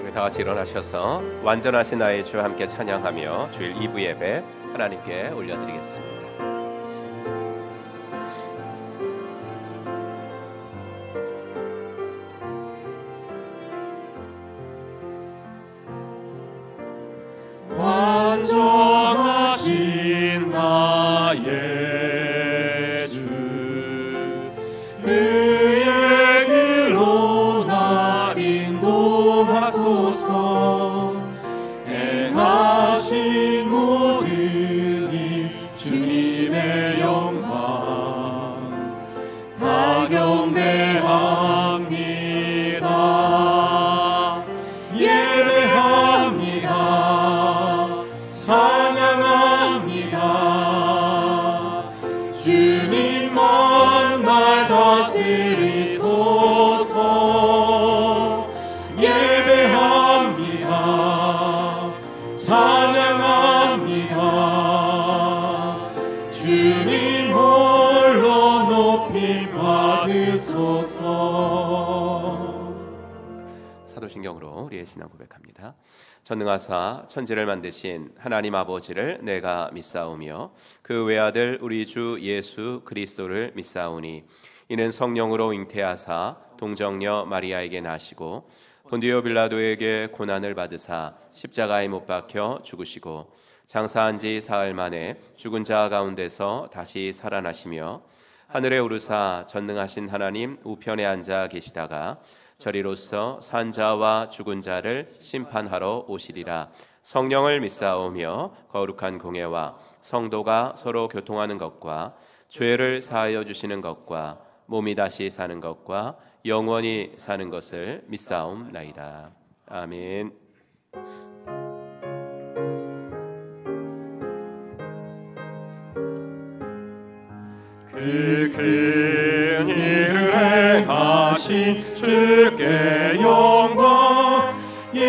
우리 다 같이 일어나셔서 완전하신 나의 주 함께 찬양하며 주일 2부 예배 하나님께 올려드리겠습니다. 완전하신 나의 주 의의 길로 날 인도하소서. 행하신 모든 일 주님의 영광 다 경배합니다. 예배합니다. 찬양합니다. 주님만 날 다스리소서. 예배합니다. 찬양합니다. 주님 홀로 높임 받으소서. 사도신경으로 우리의 신앙 고백합니다. 전능하사 천지를 만드신 하나님 아버지를 내가 믿사오며 그 외아들 우리 주 예수 그리스도를 믿사오니 이는 성령으로 잉태하사 동정녀 마리아에게 나시고 본디오 빌라도에게 고난을 받으사 십자가에 못 박혀 죽으시고 장사한 지 사흘 만에 죽은 자 가운데서 다시 살아나시며 하늘에 오르사 전능하신 하나님 우편에 앉아 계시다가 저리로서 산 자와 죽은 자를 심판하러 오시리라. 성령을 믿사오며 거룩한 공예와 성도가 서로 교통하는 것과 죄를 사하여 주시는 것과 몸이 다시 사는 것과 영원히 사는 것을 믿사옵나이다. 아멘. 그 큰 일을 행하신 주께 영광. 이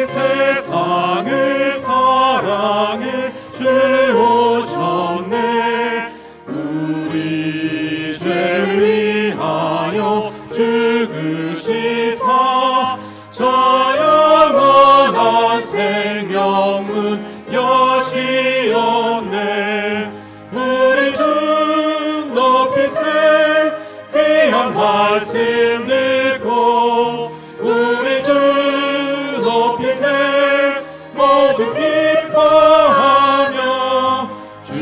세상을 사랑해 주 오셨네. 우리 죄를 위하여 죽으시사 저 영원한 생명문 여시었네. 우리 주 높이세 귀한 말씀 듣고 우리 주 높이세 모두 기뻐하며 주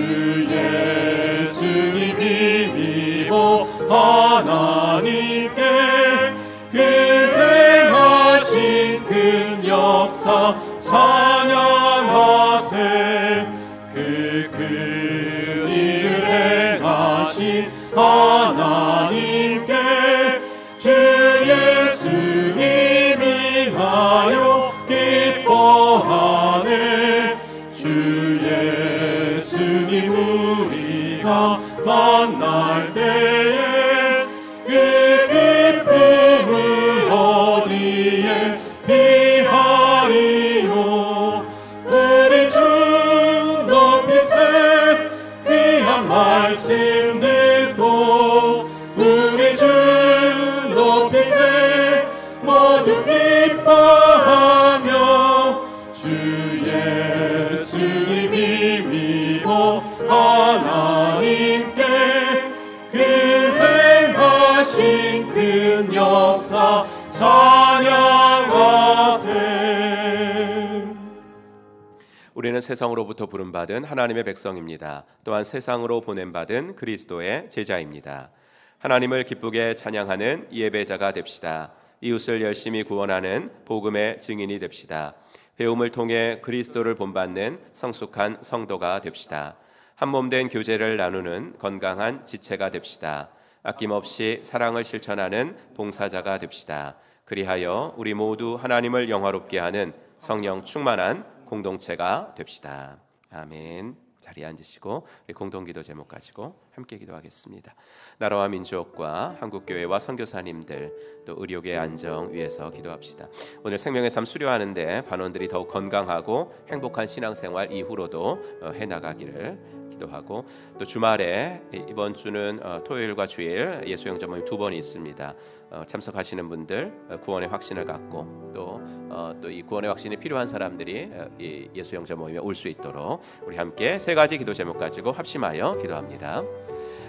예수님이 믿어 하나님께 그 행하신 큰 역사 찬양하세. 그 큰 일을 행하신 하나님께 주 예수님이 하여 기뻐하네. 주 예수님 우리가 만날 때에 그 기쁨을 어디에 비하리요. 우리 주 높이세 귀한 말씀 듣고 우리 주 높이세 모두 기뻐하며 주 예수님이 믿어 하나님께 그 행하신 큰 역사 찬양하세. 우리는 세상으로부터 부름받은 하나님의 백성입니다. 또한 세상으로 보냄받은 그리스도의 제자입니다. 하나님을 기쁘게 찬양하는 예배자가 됩시다. 이웃을 열심히 구원하는 복음의 증인이 됩시다. 배움을 통해 그리스도를 본받는 성숙한 성도가 됩시다. 한몸된 교제를 나누는 건강한 지체가 됩시다. 아낌없이 사랑을 실천하는 봉사자가 됩시다. 그리하여 우리 모두 하나님을 영화롭게 하는 성령 충만한 공동체가 됩시다. 아멘. 자리에 앉으시고 우리 공동기도 제목 가지고 함께 기도하겠습니다. 나라와 민족과 한국교회와 선교사님들 또 의료계 안정 위해서 기도합시다. 오늘 생명의 삶 수료하는데 반원들이 더욱 건강하고 행복한 신앙생활 이후로도 해나가기를 기도하고 또 주말에 이번 주는 토요일과 주일 예수 영접 모임 2번이 있습니다. 참석하시는 분들 구원의 확신을 갖고 또 이 구원의 확신이 필요한 사람들이 이 예수 영접 모임에 올 수 있도록 우리 함께 세 가지 기도 제목 가지고 합심하여 기도합니다.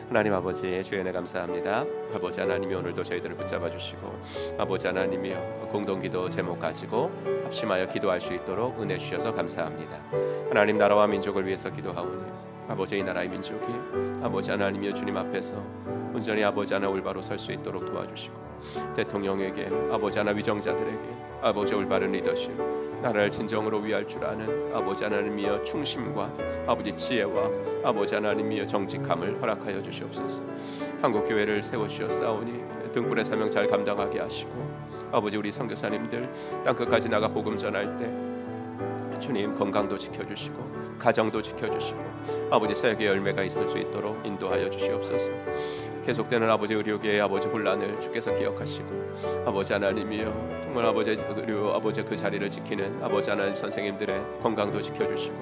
하나님 아버지, 주의 은혜 감사합니다. 아버지 하나님이 오늘도 저희들을 붙잡아 주시고 아버지 하나님이여 공동기도 제목 가지고 합심하여 기도할 수 있도록 은혜 주셔서 감사합니다. 하나님 나라와 민족을 위해서 기도하오니 아버지 이 나라의 민족이 아버지 하나님이여 주님 앞에서 온전히 아버지 하나 올바로 설 수 있도록 도와주시고 대통령에게 아버지 하나 위정자들에게 아버지 올바른 리더십 나라를 진정으로 위할 줄 아는 아버지 하나님이여 충심과 아버지 지혜와 아버지 하나님이여 정직함을 허락하여 주시옵소서. 한국교회를 세워주셨사오니 등불의 사명 잘 감당하게 하시고 아버지 우리 선교사님들 땅끝까지 나가 복음 전할 때 주님 건강도 지켜주시고 가정도 지켜주시고 아버지 사역의 열매가 있을 수 있도록 인도하여 주시옵소서. 계속되는 아버지 의료계의 아버지 혼란을 주께서 기억하시고 아버지 하나님이여 정말 아버지 의료 아버지 그 자리를 지키는 아버지 하나님 선생님들의 건강도 지켜주시고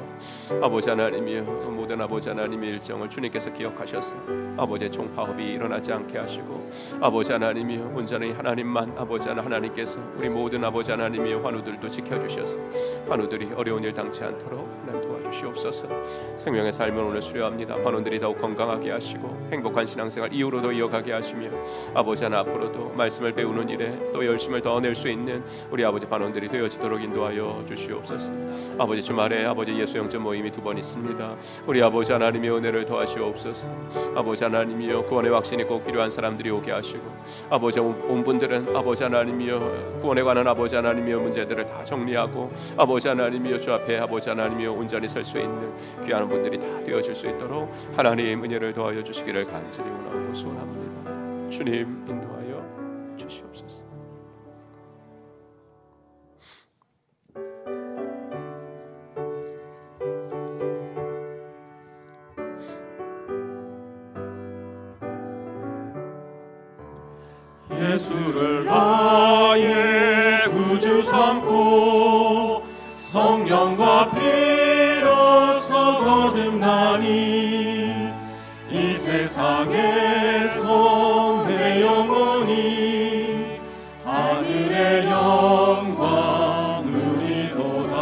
아버지 하나님이여 모든 아버지 하나님의 일정을 주님께서 기억하셔서 아버지의 총파업이 일어나지 않게 하시고 아버지 하나님이여 온전히 하나님만 아버지 하나님께서 우리 모든 아버지 하나님이여 환우들도 지켜주셔서 환우들이 어려운 일 당치 않도록 하나님 도와주시옵소서. 생명의 삶을 오늘 수료합니다. 환우들이 더욱 건강하게 하시고 행복한 신앙생활 이후로도 이어가게 하시며 아버지 하나 앞으로도 말씀을 배우는 일에 또 열심을 더 낼 수 있는 우리 아버지 반원들이 되어지도록 인도하여 주시옵소서. 아버지 주말에 아버지 예수 영접 모임이 2번 있습니다. 우리 아버지 하나님의 은혜를 더하시옵소서. 아버지 하나님이여 구원의 확신이 꼭 필요한 사람들이 오게 하시고 아버지 온 분들은 아버지 하나님이여 구원에 관한 아버지 하나님이여 문제들을 다 정리하고 아버지 하나님이여 주 앞에 아버지 하나님이여 온전히 설 수 있는 귀한 분들이 다 되어질 수 있도록 하나님 은혜를 더하여 주시기를 간절히 원하고 소원합니다. 주님 인도하여 주시옵소서. 예수를 나의 구주 삼고 성령과 피로써 거듭나니 이 세상에서 내 영혼이 하늘의 영광 누리도다.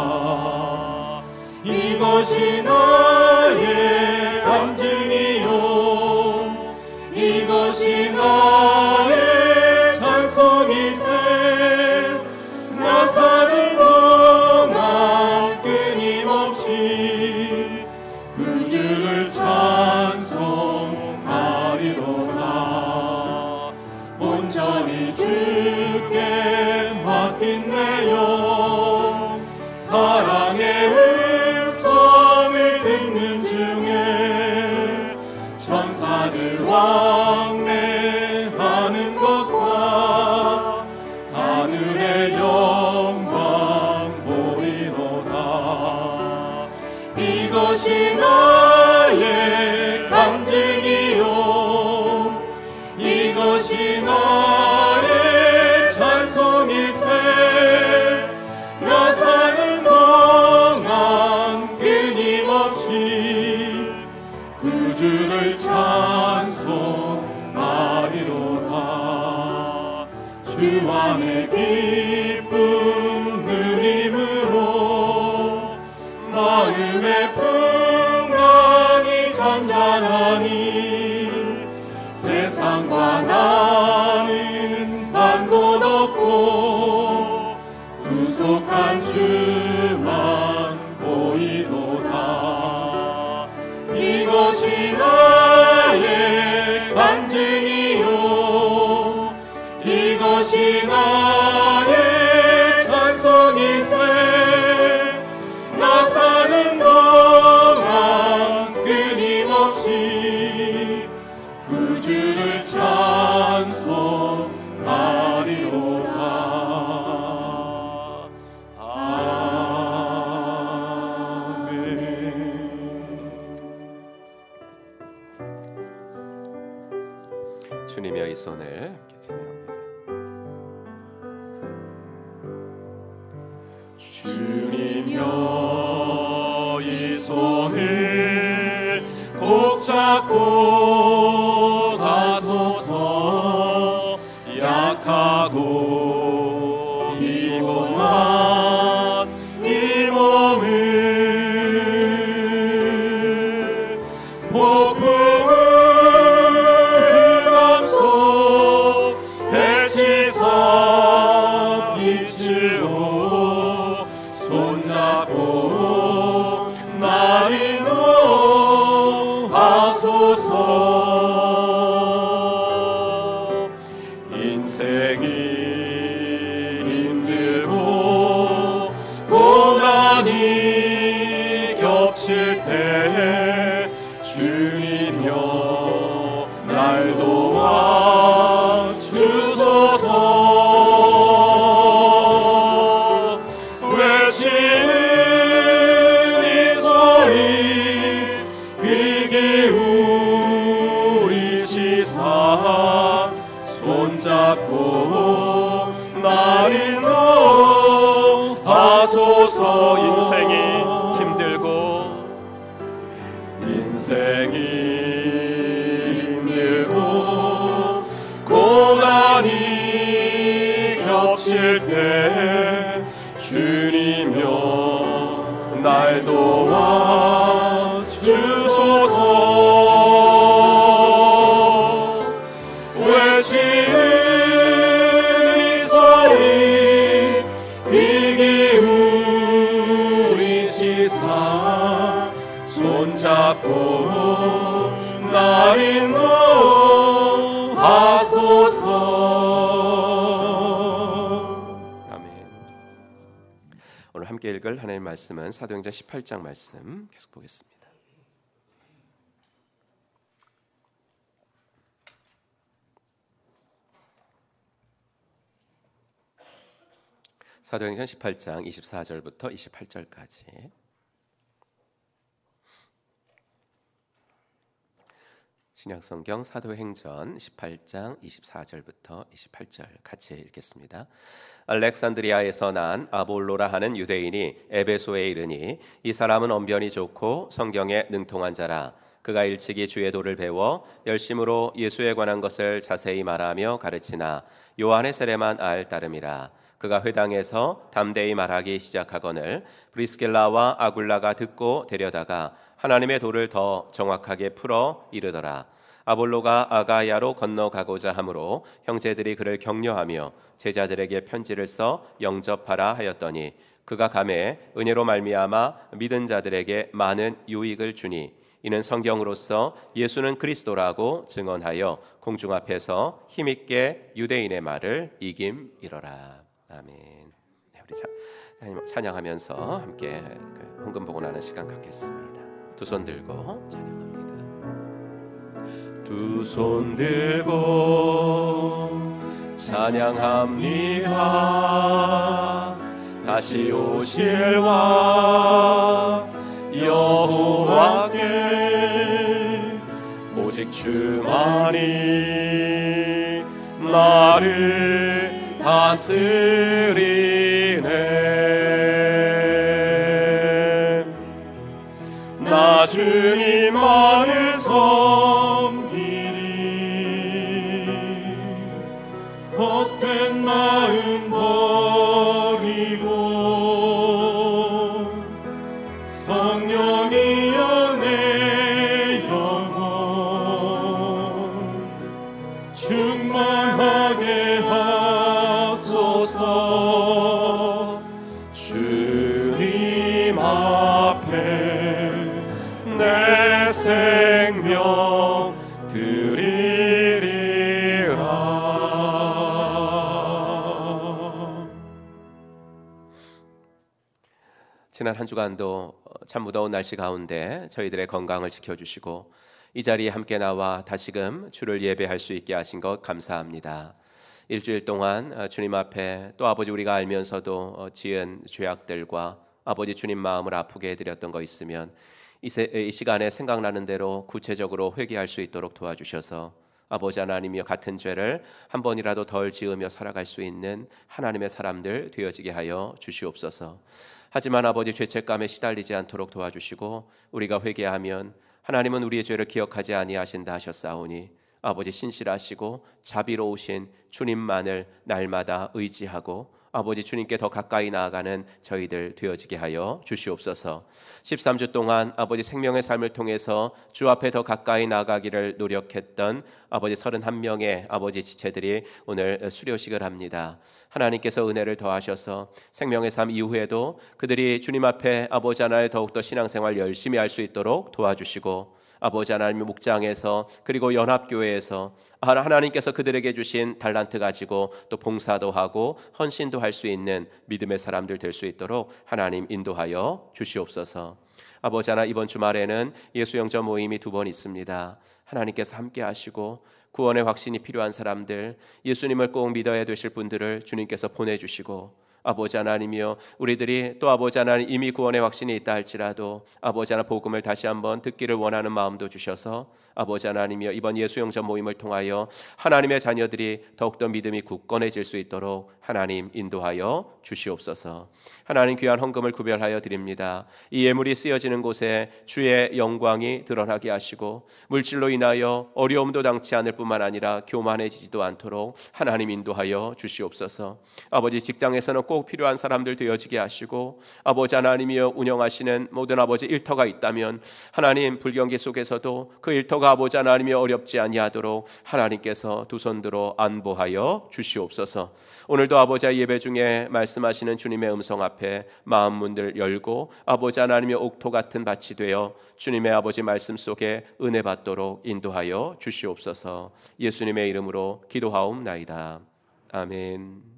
이것이 나의 간증이요 이것이 나의 찬송이세. 나 사는 동안 끊임없이 그 주를 찬송하리로다. 온전히 주께 맡긴 내 영 사랑의 음성을 듣는 중에 천사들 왕래하는 것과 하늘의 영광 보이로다. 이것이 나의 간증이요 이것이 나의 찬송이세. 나 사는 동안 끊임없이 그 주를 찬송하리로다. 주 안에 기쁨 누림으로 마음의 평안이 잔잔하니 세상과 나는 반곳 없고 구속한 주만 보이도다. 이것이 나의 간증이요 이것이 나의 찬송이세. 나 사는 동안 끊임없이 그 주를 찬송하리로다. 주님여 이 손을 기도합니다. 주님여 이 손을 데리고 가소서. 약하고 비공한 이 몸을 폭풍을 감소 해치사 빛으로 손잡고 날 인도하소서. 인생이 힘들고 고난이 겹칠 때 주님여 날 도와 주소서. 외치는 이 소리 귀 기울이시사 손잡고 날 인도하소서. 인생이 힘들고 고난이 겹칠 때 주님여 날 도와 주소서. 외치는 이 소리 귀 기울이시사 손잡고 날 인도하소서. 아멘. 오늘 함께 읽을 하나님의 말씀은 사도행전 18장 말씀 계속 보겠습니다. 사도행전 18장 24절부터 28절까지. 신약성경 사도행전 18장 24절부터 28절 같이 읽겠습니다. 알렉산드리아에서 난 아볼로라 하는 유대인이 에베소에 이르니 이 사람은 언변이 좋고 성경에 능통한 자라. 그가 일찍이 주의 도를 배워 열심으로 예수에 관한 것을 자세히 말하며 가르치나 요한의 세례만 알 따름이라. 그가 회당에서 담대히 말하기 시작하거늘 브리스길라와 아굴라가 듣고 데려다가 하나님의 도를 더 정확하게 풀어 이르더라. 아볼로가 아가야로 건너가고자 하므로 형제들이 그를 격려하며 제자들에게 편지를 써 영접하라 하였더니 그가 가매 은혜로 말미암아 믿은 자들에게 많은 유익을 주니 이는 성경으로서 예수는 그리스도라고 증언하여 공중 앞에서 힘있게 유대인의 말을 이김이러라. 아멘. 네, 우리 찬양하면서 함께 헌금 보고나는 시간 갖겠습니다. 두 손 들고 찬양합니다. 두 손 들고 찬양합니다. 다시 오실 왕 여호와께 오직 주만이 나를 다스리네. 나 주님만을 섬기리. 헛된 마음 버리고 성령이여 내 영혼 충만하게 하소서. 주님 앞에 내 생명 드리리라. 지난 한 주간도 참 무더운 날씨 가운데 저희들의 건강을 지켜주시고 이 자리에 함께 나와 다시금 주를 예배할 수 있게 하신 것 감사합니다. 일주일 동안 주님 앞에 또 아버지 우리가 알면서도 지은 죄악들과 아버지 주님 마음을 아프게 해드렸던 거 있으면 이 시간에 생각나는 대로 구체적으로 회개할 수 있도록 도와주셔서 아버지 하나님이여 같은 죄를 한 번이라도 덜 지으며 살아갈 수 있는 하나님의 사람들 되어지게 하여 주시옵소서. 하지만 아버지 죄책감에 시달리지 않도록 도와주시고 우리가 회개하면 하나님은 우리의 죄를 기억하지 아니하신다 하셨사오니 아버지 신실하시고 자비로우신 주님만을 날마다 의지하고 아버지 주님께 더 가까이 나아가는 저희들 되어지게 하여 주시옵소서. 13주 동안 아버지 생명의 삶을 통해서 주 앞에 더 가까이 나아가기를 노력했던 아버지 31명의 아버지 지체들이 오늘 수료식을 합니다. 하나님께서 은혜를 더하셔서 생명의 삶 이후에도 그들이 주님 앞에 아버지 하나님 더욱더 신앙생활 열심히 할 수 있도록 도와주시고 아버지 하나님의 목장에서 그리고 연합교회에서 하나님께서 그들에게 주신 달란트 가지고 또 봉사도 하고 헌신도 할 수 있는 믿음의 사람들 될 수 있도록 하나님 인도하여 주시옵소서. 아버지 하나 이번 주말에는 예수 영접 모임이 2번 있습니다. 하나님께서 함께 하시고 구원의 확신이 필요한 사람들, 예수님을 꼭 믿어야 되실 분들을 주님께서 보내주시고 아버지 하나님이여 우리들이 또 아버지 하나님 이미 구원의 확신이 있다 할지라도 아버지 하나 복음을 다시 한번 듣기를 원하는 마음도 주셔서 아버지 하나님이여 이번 예수 영접 모임을 통하여 하나님의 자녀들이 더욱더 믿음이 굳건해질 수 있도록 하나님 인도하여 주시옵소서. 하나님 귀한 헌금을 구별하여 드립니다. 이 예물이 쓰여지는 곳에 주의 영광이 드러나게 하시고 물질로 인하여 어려움도 당치 않을 뿐만 아니라 교만해지지도 않도록 하나님 인도하여 주시옵소서. 아버지 직장에서는 꼭 필요한 사람들 되어지게 하시고 아버지 하나님이여 운영하시는 모든 아버지 일터가 있다면 하나님 불경기 속에서도 그 일터가 아버지 하나님이 어렵지 아니하도록 하나님께서 두 손 들어 안보하여 주시옵소서. 오늘도 아버지 예배 중에 말씀하시는 주님의 음성 앞에 마음 문들 열고 아버지 하나님의 옥토 같은 밭이 되어 주님의 아버지 말씀 속에 은혜 받도록 인도하여 주시옵소서. 예수님의 이름으로 기도하옵나이다. 아멘.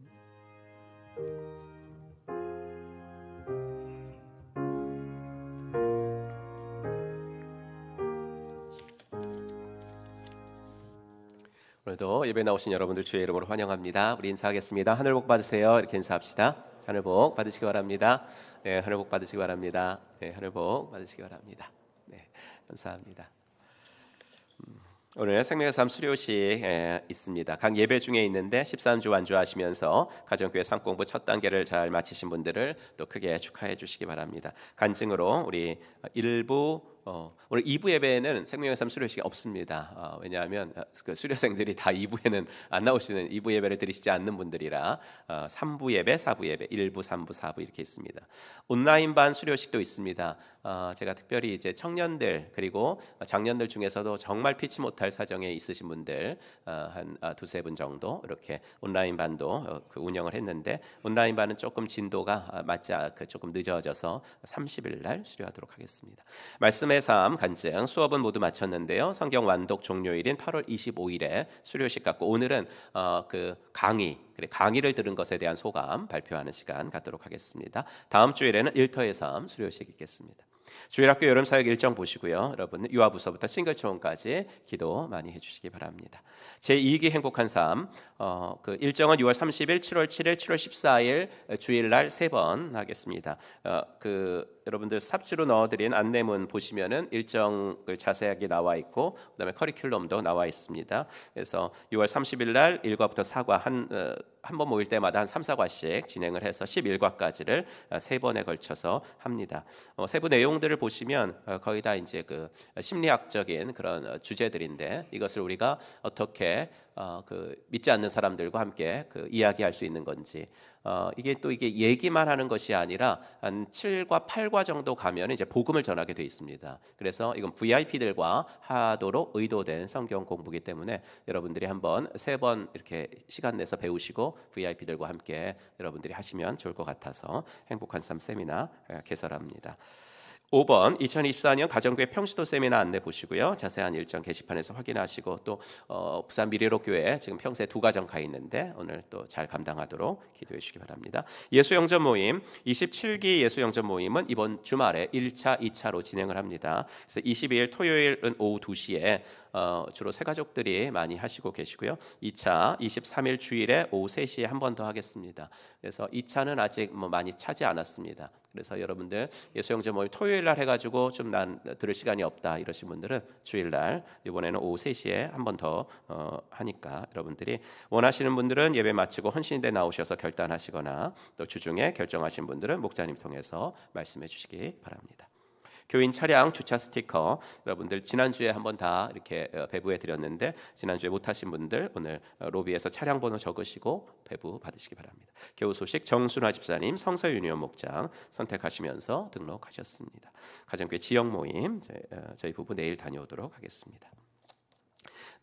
오늘도 예배 나오신 여러분들 주의 이름으로 환영합니다. 우리 인사하겠습니다. 하늘 복 받으세요. 이렇게 인사합시다. 하늘 복 받으시기 바랍니다. 네, 하늘 복 받으시기 바랍니다. 네, 하늘 복 받으시기 바랍니다. 네, 감사합니다. 오늘 생명의 삶 수료식 있습니다. 각 예배 중에 있는데 13주 완주하시면서 가정교회 삶공부 첫 단계를 잘 마치신 분들을 또 크게 축하해 주시기 바랍니다. 간증으로 우리 일부 오늘 2부 예배에는 생명의 삶 수료식이 없습니다. 왜냐하면 그 수료생들이 다 2부에는 안 나오시는 2부 예배를 드리시지 않는 분들이라 3부 예배, 4부 예배, 1부, 3부, 4부 이렇게 있습니다. 온라인반 수료식도 있습니다. 제가 특별히 이제 청년들 그리고 장년들 중에서도 정말 피치 못할 사정에 있으신 분들 한 두세 분 정도 이렇게 온라인반도 운영을 했는데 온라인반은 조금 진도가 맞지 조금 늦어져서 30일 날 수료하도록 하겠습니다. 말씀의 삶 간증 수업은 모두 마쳤는데요. 성경 완독 종료일인 8월 25일에 수료식 갖고 오늘은 그 강의를 들은 것에 대한 소감 발표하는 시간 갖도록 하겠습니다. 다음 주일에는 일터의 삶 수료식 있겠습니다. 주일학교 여름사역 일정 보시고요. 여러분 유아부서부터 싱글초원까지 기도 많이 해주시기 바랍니다. 제2기 행복한 삶 그 일정은 6월 30일, 7월 7일, 7월 14일 주일날 3번 하겠습니다. 여러분들 삽주로 넣어드린 안내문 보시면은 일정을 자세하게 나와 있고 그다음에 커리큘럼도 나와 있습니다. 그래서 6월 30일 날 1과부터 4과 한 번 모일 때마다 한 3, 4과씩 진행을 해서 11과까지를 3번에 걸쳐서 합니다. 세부 내용들을 보시면 거의 다 이제 그 심리학적인 그런 주제들인데 이것을 우리가 어떻게 믿지 않는 사람들과 함께 이야기할 수 있는 건지 이게 얘기만 하는 것이 아니라 한 7과 8과 정도 가면 이제 복음을 전하게 돼 있습니다. 그래서 이건 VIP들과 하도록 의도된 성경 공부이기 때문에 여러분들이 한번 3번 이렇게 시간 내서 배우시고 VIP들과 함께 여러분들이 하시면 좋을 것 같아서 행복한 삶 세미나 개설합니다. 5번 2024년 가정교회 평시도 세미나 안내 보시고요. 자세한 일정 게시판에서 확인하시고 또 부산 미래로교회 지금 평소에 2가정 가 있는데 오늘 또 잘 감당하도록 기도해 주시기 바랍니다. 예수영접 모임 27기 예수영접 모임은 이번 주말에 1차, 2차로 진행을 합니다. 그래서 22일 토요일은 오후 2시에 주로 새 가족들이 많이 하시고 계시고요. 2차 23일 주일에 오후 3시에 한 번 더 하겠습니다. 그래서 2차는 아직 많이 차지 않았습니다. 그래서 여러분들 예수영접 모임 토요일 날 해가지고 좀 난 들을 시간이 없다 이러신 분들은 주일 날 이번에는 오후 3시에 한 번 더 하니까 여러분들이 원하시는 분들은 예배 마치고 헌신대 나오셔서 결단하시거나 또 주중에 결정하신 분들은 목자님 통해서 말씀해 주시기 바랍니다. 교인 차량 주차 스티커 여러분들 지난주에 한번 다 이렇게 배부해 드렸는데 지난주에 못하신 분들 오늘 로비에서 차량 번호 적으시고 배부 받으시기 바랍니다. 교우 소식 정순화 집사님, 성서윤희원 목장 선택하시면서 등록하셨습니다. 가정교회 지역 모임 저희 부부 내일 다녀오도록 하겠습니다.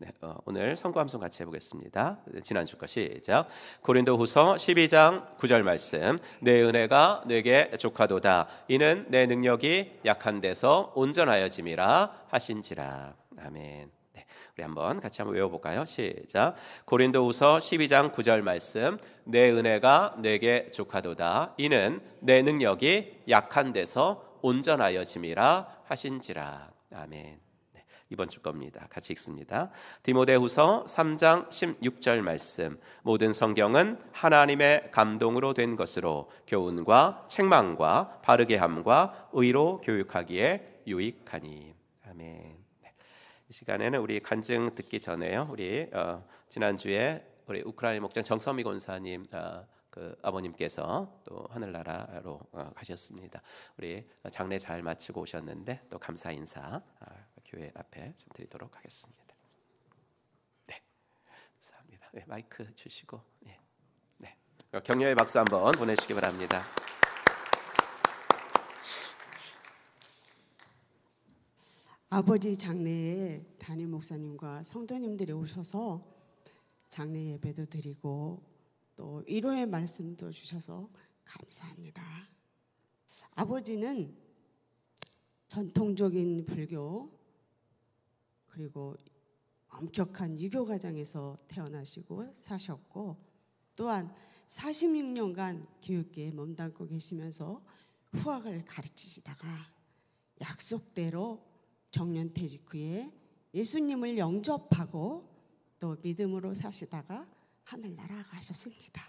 네, 오늘 성구 함송 같이 해보겠습니다. 지난주 거 시작. 고린도후서 12장 9절 말씀. 내 은혜가 내게 족하도다. 이는 내 능력이 약한 데서 온전하여짐이라 하신지라. 아멘. 네, 우리 한번 같이 한번 외워볼까요? 시작. 고린도후서 12장 9절 말씀. 내 은혜가 내게 족하도다. 이는 내 능력이 약한 데서 온전하여짐이라 하신지라. 아멘. 이번 주 겁니다. 같이 읽습니다. 디모데후서 3장 16절 말씀. 모든 성경은 하나님의 감동으로 된 것으로 교훈과 책망과 바르게 함과 의로 교육하기에 유익하니. 아멘. 이 시간에는 우리 간증 듣기 전에요. 우리 지난주에 우리 우크라이나 목장 정선미 권사님 그 아버님께서 또 하늘나라로 가셨습니다. 우리 장례 잘 마치고 오셨는데 또 감사 인사 교회 앞에 좀 드리도록 하겠습니다. 네, 감사합니다. 네, 마이크 주시고, 네, 격려의 박수 한번 보내주시기 바랍니다. 아버지 장례에 담임 목사님과 성도님들이 오셔서 장례 예배도 드리고 또 위로의 말씀도 주셔서 감사합니다. 아버지는 전통적인 불교 그리고 엄격한 유교 가정에서 태어나시고 사셨고 또한 46년간 교육계에 몸담고 계시면서 후학을 가르치시다가 약속대로 정년퇴직 후에 예수님을 영접하고 또 믿음으로 사시다가 하늘나라 가셨습니다.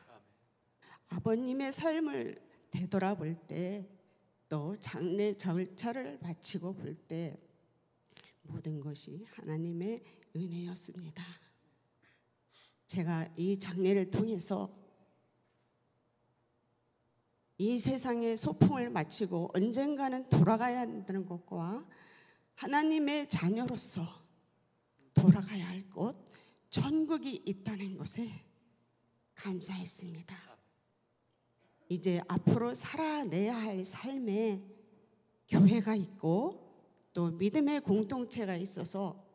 아버님의 삶을 되돌아볼 때 또 장례 절차를 마치고 볼 때 모든 것이 하나님의 은혜였습니다. 제가 이 장례를 통해서 이 세상의 소풍을 마치고 언젠가는 돌아가야 한다는 것과 하나님의 자녀로서 돌아가야 할 곳 천국이 있다는 것에 감사했습니다. 이제 앞으로 살아내야 할 삶에 교회가 있고 또 믿음의 공동체가 있어서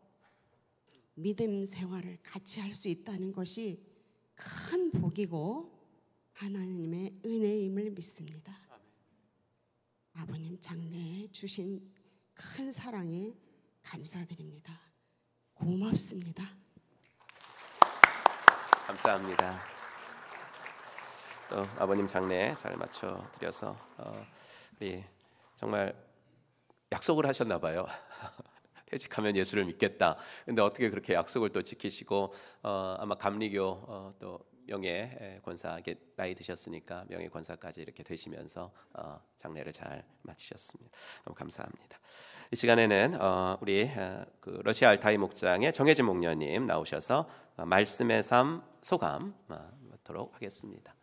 믿음 생활을 같이 할 수 있다는 것이 큰 복이고 하나님의 은혜임을 믿습니다. 아버님 장래에 주신 큰 사랑에 감사드립니다. 고맙습니다. 감사합니다. 또 아버님 장례 잘 마쳐 드려서 우리 정말 약속을 하셨나 봐요. 퇴직하면 예수를 믿겠다. 근데 어떻게 그렇게 약속을 또 지키시고 아마 감리교 또 명예 권사에게 나이 드셨으니까 명예 권사까지 이렇게 되시면서 장례를 잘 마치셨습니다. 너무 감사합니다. 이 시간에는 우리 그 러시아 알타이 목장의 정혜진 목녀님 나오셔서 말씀의 삶 소감 맡도록 하겠습니다.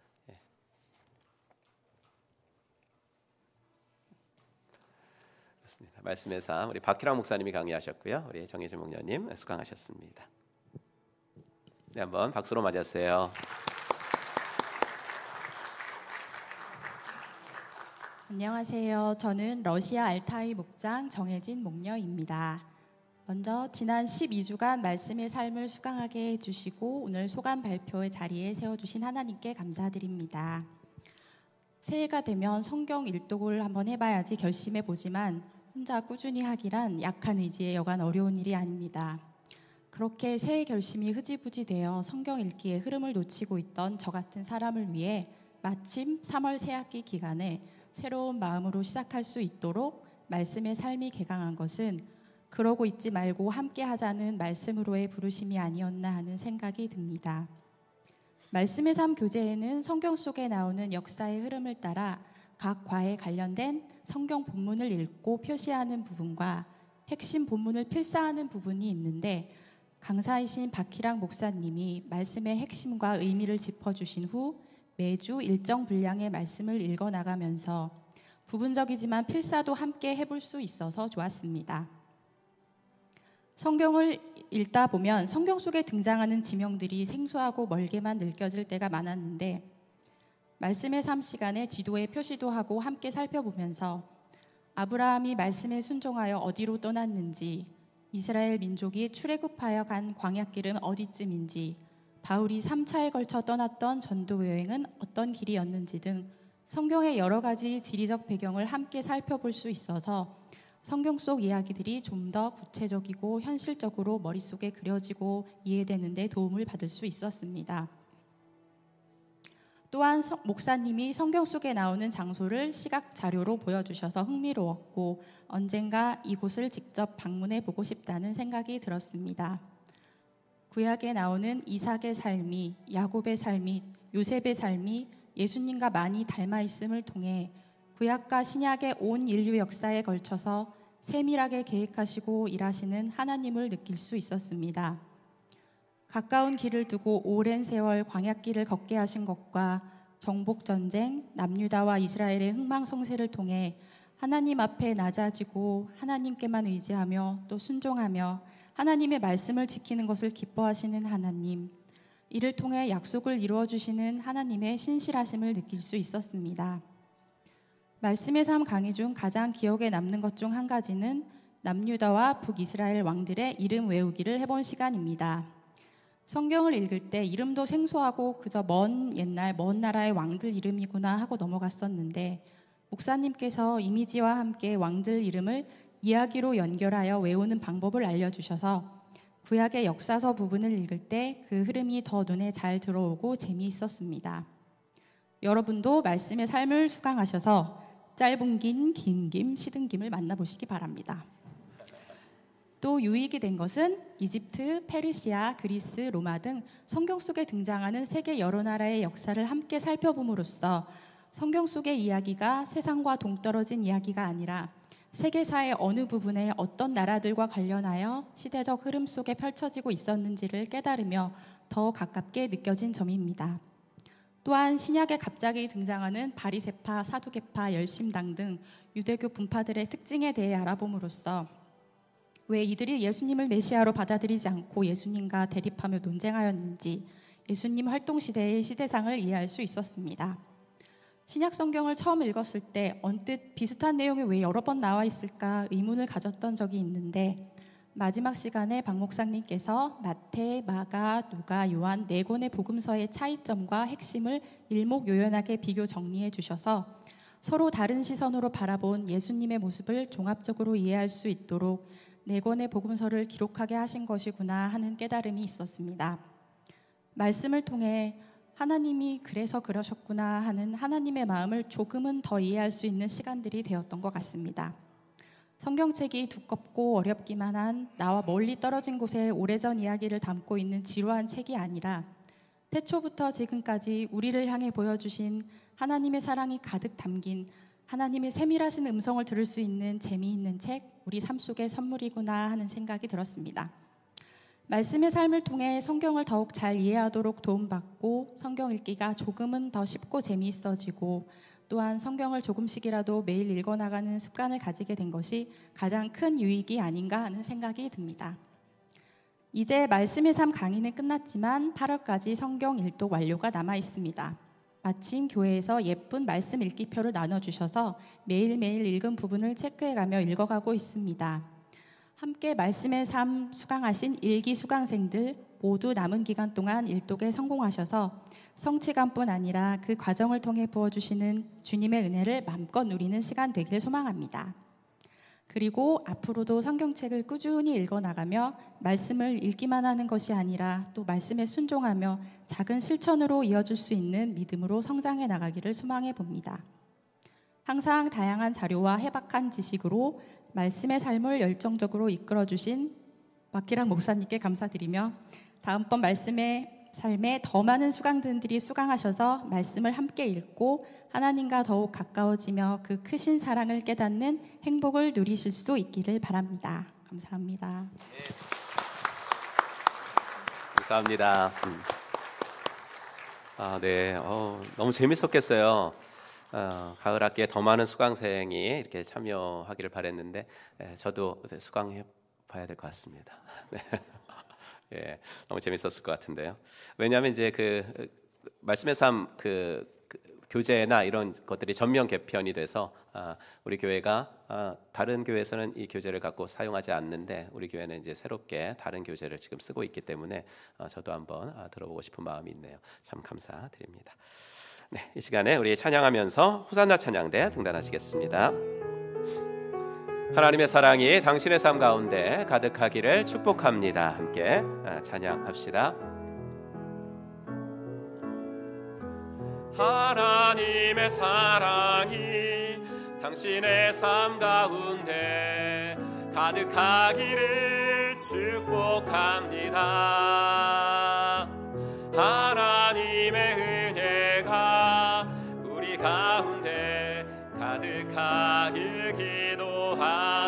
말씀의 삶 우리 박희랑 목사님이 강의하셨고요. 우리 정혜진 목녀님 수강하셨습니다. 네, 한번 박수로 맞아주세요. 안녕하세요. 저는 러시아 알타이 목장 정혜진 목녀입니다. 먼저 지난 12주간 말씀의 삶을 수강하게 해주시고 오늘 소감 발표의 자리에 세워주신 하나님께 감사드립니다. 새해가 되면 성경 일독을 한번 해봐야지 결심해보지만 혼자 꾸준히 하기란 약한 의지에 여간 어려운 일이 아닙니다. 그렇게 새해 결심이 흐지부지 되어 성경 읽기의 흐름을 놓치고 있던 저 같은 사람을 위해 마침 3월 새학기 기간에 새로운 마음으로 시작할 수 있도록 말씀의 삶이 개강한 것은 그러고 있지 말고 함께 하자는 말씀으로의 부르심이 아니었나 하는 생각이 듭니다. 말씀의 삶 교재에는 성경 속에 나오는 역사의 흐름을 따라 각 과에 관련된 성경 본문을 읽고 표시하는 부분과 핵심 본문을 필사하는 부분이 있는데 강사이신 박희랑 목사님이 말씀의 핵심과 의미를 짚어주신 후 매주 일정 분량의 말씀을 읽어나가면서 부분적이지만 필사도 함께 해볼 수 있어서 좋았습니다. 성경을 읽다 보면 성경 속에 등장하는 지명들이 생소하고 멀게만 느껴질 때가 많았는데 말씀의 삶 시간에 지도에 표시도 하고 함께 살펴보면서 아브라함이 말씀에 순종하여 어디로 떠났는지, 이스라엘 민족이 출애굽하여 간 광야길은 어디쯤인지, 바울이 3차에 걸쳐 떠났던 전도 여행은 어떤 길이었는지 등 성경의 여러 가지 지리적 배경을 함께 살펴볼 수 있어서 성경 속 이야기들이 좀 더 구체적이고 현실적으로 머릿속에 그려지고 이해되는 데 도움을 받을 수 있었습니다. 또한 목사님이 성경 속에 나오는 장소를 시각 자료로 보여주셔서 흥미로웠고 언젠가 이곳을 직접 방문해 보고 싶다는 생각이 들었습니다. 구약에 나오는 이삭의 삶이, 야곱의 삶이, 요셉의 삶이 예수님과 많이 닮아 있음을 통해 구약과 신약의 온 인류 역사에 걸쳐서 세밀하게 계획하시고 일하시는 하나님을 느낄 수 있었습니다. 가까운 길을 두고 오랜 세월 광야길을 걷게 하신 것과 정복전쟁, 남유다와 이스라엘의 흥망성쇠를 통해 하나님 앞에 낮아지고 하나님께만 의지하며 또 순종하며 하나님의 말씀을 지키는 것을 기뻐하시는 하나님, 이를 통해 약속을 이루어주시는 하나님의 신실하심을 느낄 수 있었습니다. 말씀의 삶 강의 중 가장 기억에 남는 것 중 한 가지는 남유다와 북이스라엘 왕들의 이름 외우기를 해본 시간입니다. 성경을 읽을 때 이름도 생소하고 그저 먼 옛날 먼 나라의 왕들 이름이구나 하고 넘어갔었는데 목사님께서 이미지와 함께 왕들 이름을 이야기로 연결하여 외우는 방법을 알려주셔서 구약의 역사서 부분을 읽을 때 그 흐름이 더 눈에 잘 들어오고 재미있었습니다. 여러분도 말씀의 삶을 수강하셔서 짧은 김, 긴 김, 시든 김을 만나보시기 바랍니다. 또 유익이 된 것은 이집트, 페르시아, 그리스, 로마 등 성경 속에 등장하는 세계 여러 나라의 역사를 함께 살펴봄으로써 성경 속의 이야기가 세상과 동떨어진 이야기가 아니라 세계사의 어느 부분에 어떤 나라들과 관련하여 시대적 흐름 속에 펼쳐지고 있었는지를 깨달으며 더 가깝게 느껴진 점입니다. 또한 신약에 갑자기 등장하는 바리새파, 사두개파, 열심당 등 유대교 분파들의 특징에 대해 알아봄으로써 왜 이들이 예수님을 메시아로 받아들이지 않고 예수님과 대립하며 논쟁하였는지 예수님 활동 시대의 시대상을 이해할 수 있었습니다. 신약 성경을 처음 읽었을 때 언뜻 비슷한 내용이 왜 여러 번 나와 있을까 의문을 가졌던 적이 있는데 마지막 시간에 박 목사님께서 마태, 마가, 누가, 요한 4권의 복음서의 차이점과 핵심을 일목요연하게 비교 정리해 주셔서 서로 다른 시선으로 바라본 예수님의 모습을 종합적으로 이해할 수 있도록 4권의 복음서를 기록하게 하신 것이구나 하는 깨달음이 있었습니다. 말씀을 통해 하나님이 그래서 그러셨구나 하는 하나님의 마음을 조금은 더 이해할 수 있는 시간들이 되었던 것 같습니다. 성경책이 두껍고 어렵기만 한 나와 멀리 떨어진 곳에 오래전 이야기를 담고 있는 지루한 책이 아니라 태초부터 지금까지 우리를 향해 보여주신 하나님의 사랑이 가득 담긴 하나님의 세밀하신 음성을 들을 수 있는 재미있는 책, 우리 삶 속의 선물이구나 하는 생각이 들었습니다. 말씀의 삶을 통해 성경을 더욱 잘 이해하도록 도움받고 성경 읽기가 조금은 더 쉽고 재미있어지고 또한 성경을 조금씩이라도 매일 읽어나가는 습관을 가지게 된 것이 가장 큰 유익이 아닌가 하는 생각이 듭니다. 이제 말씀의 삶 강의는 끝났지만 8월까지 성경 일독 완료가 남아 있습니다. 마침 교회에서 예쁜 말씀 읽기표를 나눠주셔서 매일매일 읽은 부분을 체크해가며 읽어가고 있습니다. 함께 말씀의 삶 수강하신 일기 수강생들 모두 남은 기간 동안 일독에 성공하셔서 성취감뿐 아니라 그 과정을 통해 부어주시는 주님의 은혜를 마음껏 누리는 시간 되기를 소망합니다. 그리고 앞으로도 성경책을 꾸준히 읽어나가며 말씀을 읽기만 하는 것이 아니라 또 말씀에 순종하며 작은 실천으로 이어줄 수 있는 믿음으로 성장해 나가기를 소망해 봅니다. 항상 다양한 자료와 해박한 지식으로 말씀의 삶을 열정적으로 이끌어주신 왁기랑 목사님께 감사드리며 다음번 말씀의 삶에 더 많은 수강생들이 수강하셔서 말씀을 함께 읽고 하나님과 더욱 가까워지며 그 크신 사랑을 깨닫는 행복을 누리실 수 있기를 바랍니다. 감사합니다. 감사합니다. 네, 너무 재밌었겠어요. 가을 학기에 더 많은 수강생이 이렇게 참여하기를 바랬는데 저도 수강해 봐야 될 것 같습니다. 네. 예, 너무 재밌었을 것 같은데요. 왜냐하면 이제 그 말씀의 삶 교재나 이런 것들이 전면 개편이 돼서 우리 교회가 다른 교회에서는 이 교재를 갖고 사용하지 않는데 우리 교회는 이제 새롭게 다른 교재를 지금 쓰고 있기 때문에 저도 한번 들어보고 싶은 마음이 있네요. 참 감사드립니다. 네, 이 시간에 우리 찬양하면서 호산나 찬양대 등단하시겠습니다. 하나님의 사랑이 당신의 삶 가운데 가득하기를 축복합니다. 함께 찬양합시다. 하나님의 사랑이 당신의 삶 가운데 가득하기를 축복합니다. 하나님의 은혜가 우리 가운데 가득하길 기도합니다.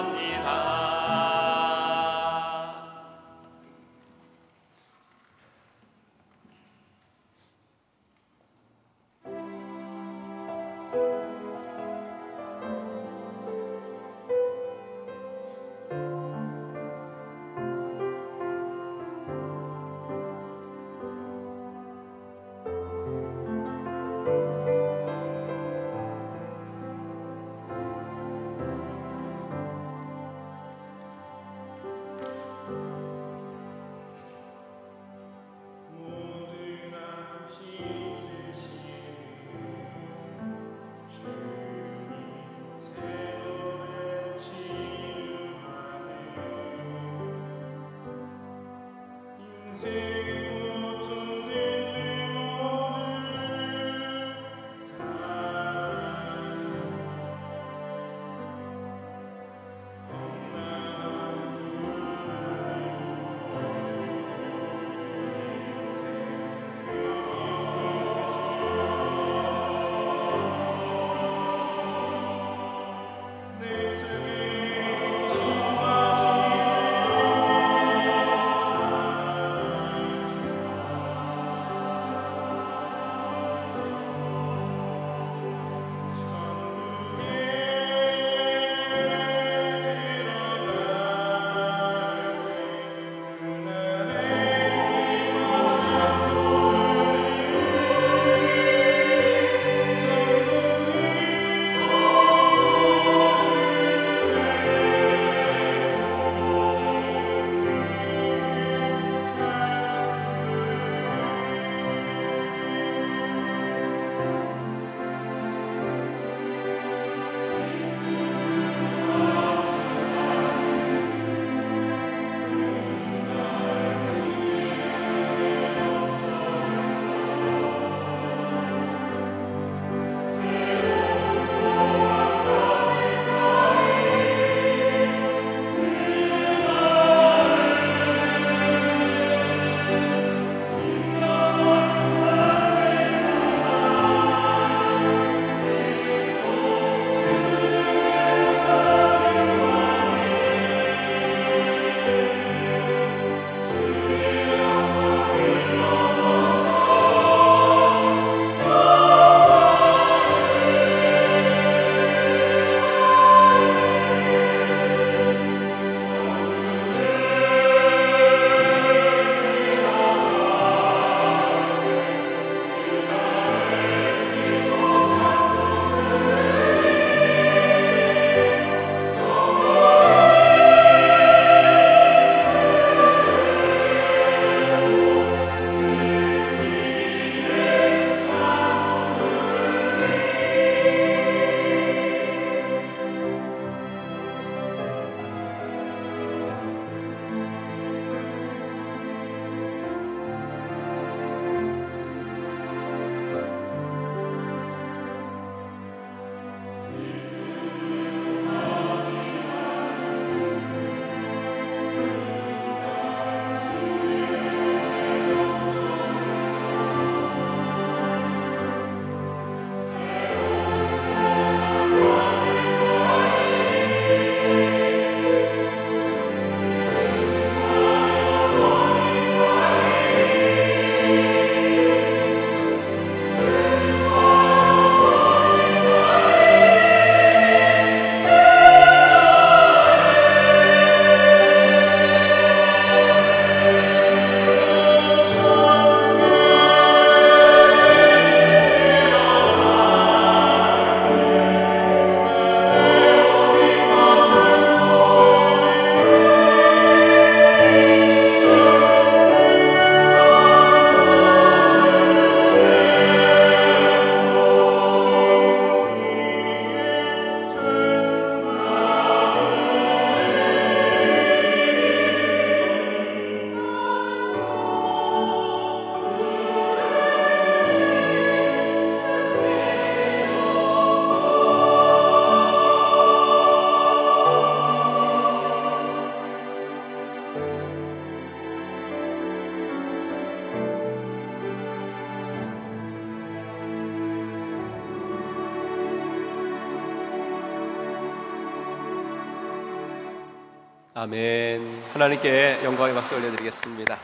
아멘. 하나님께 영광의 박수 올려드리겠습니다.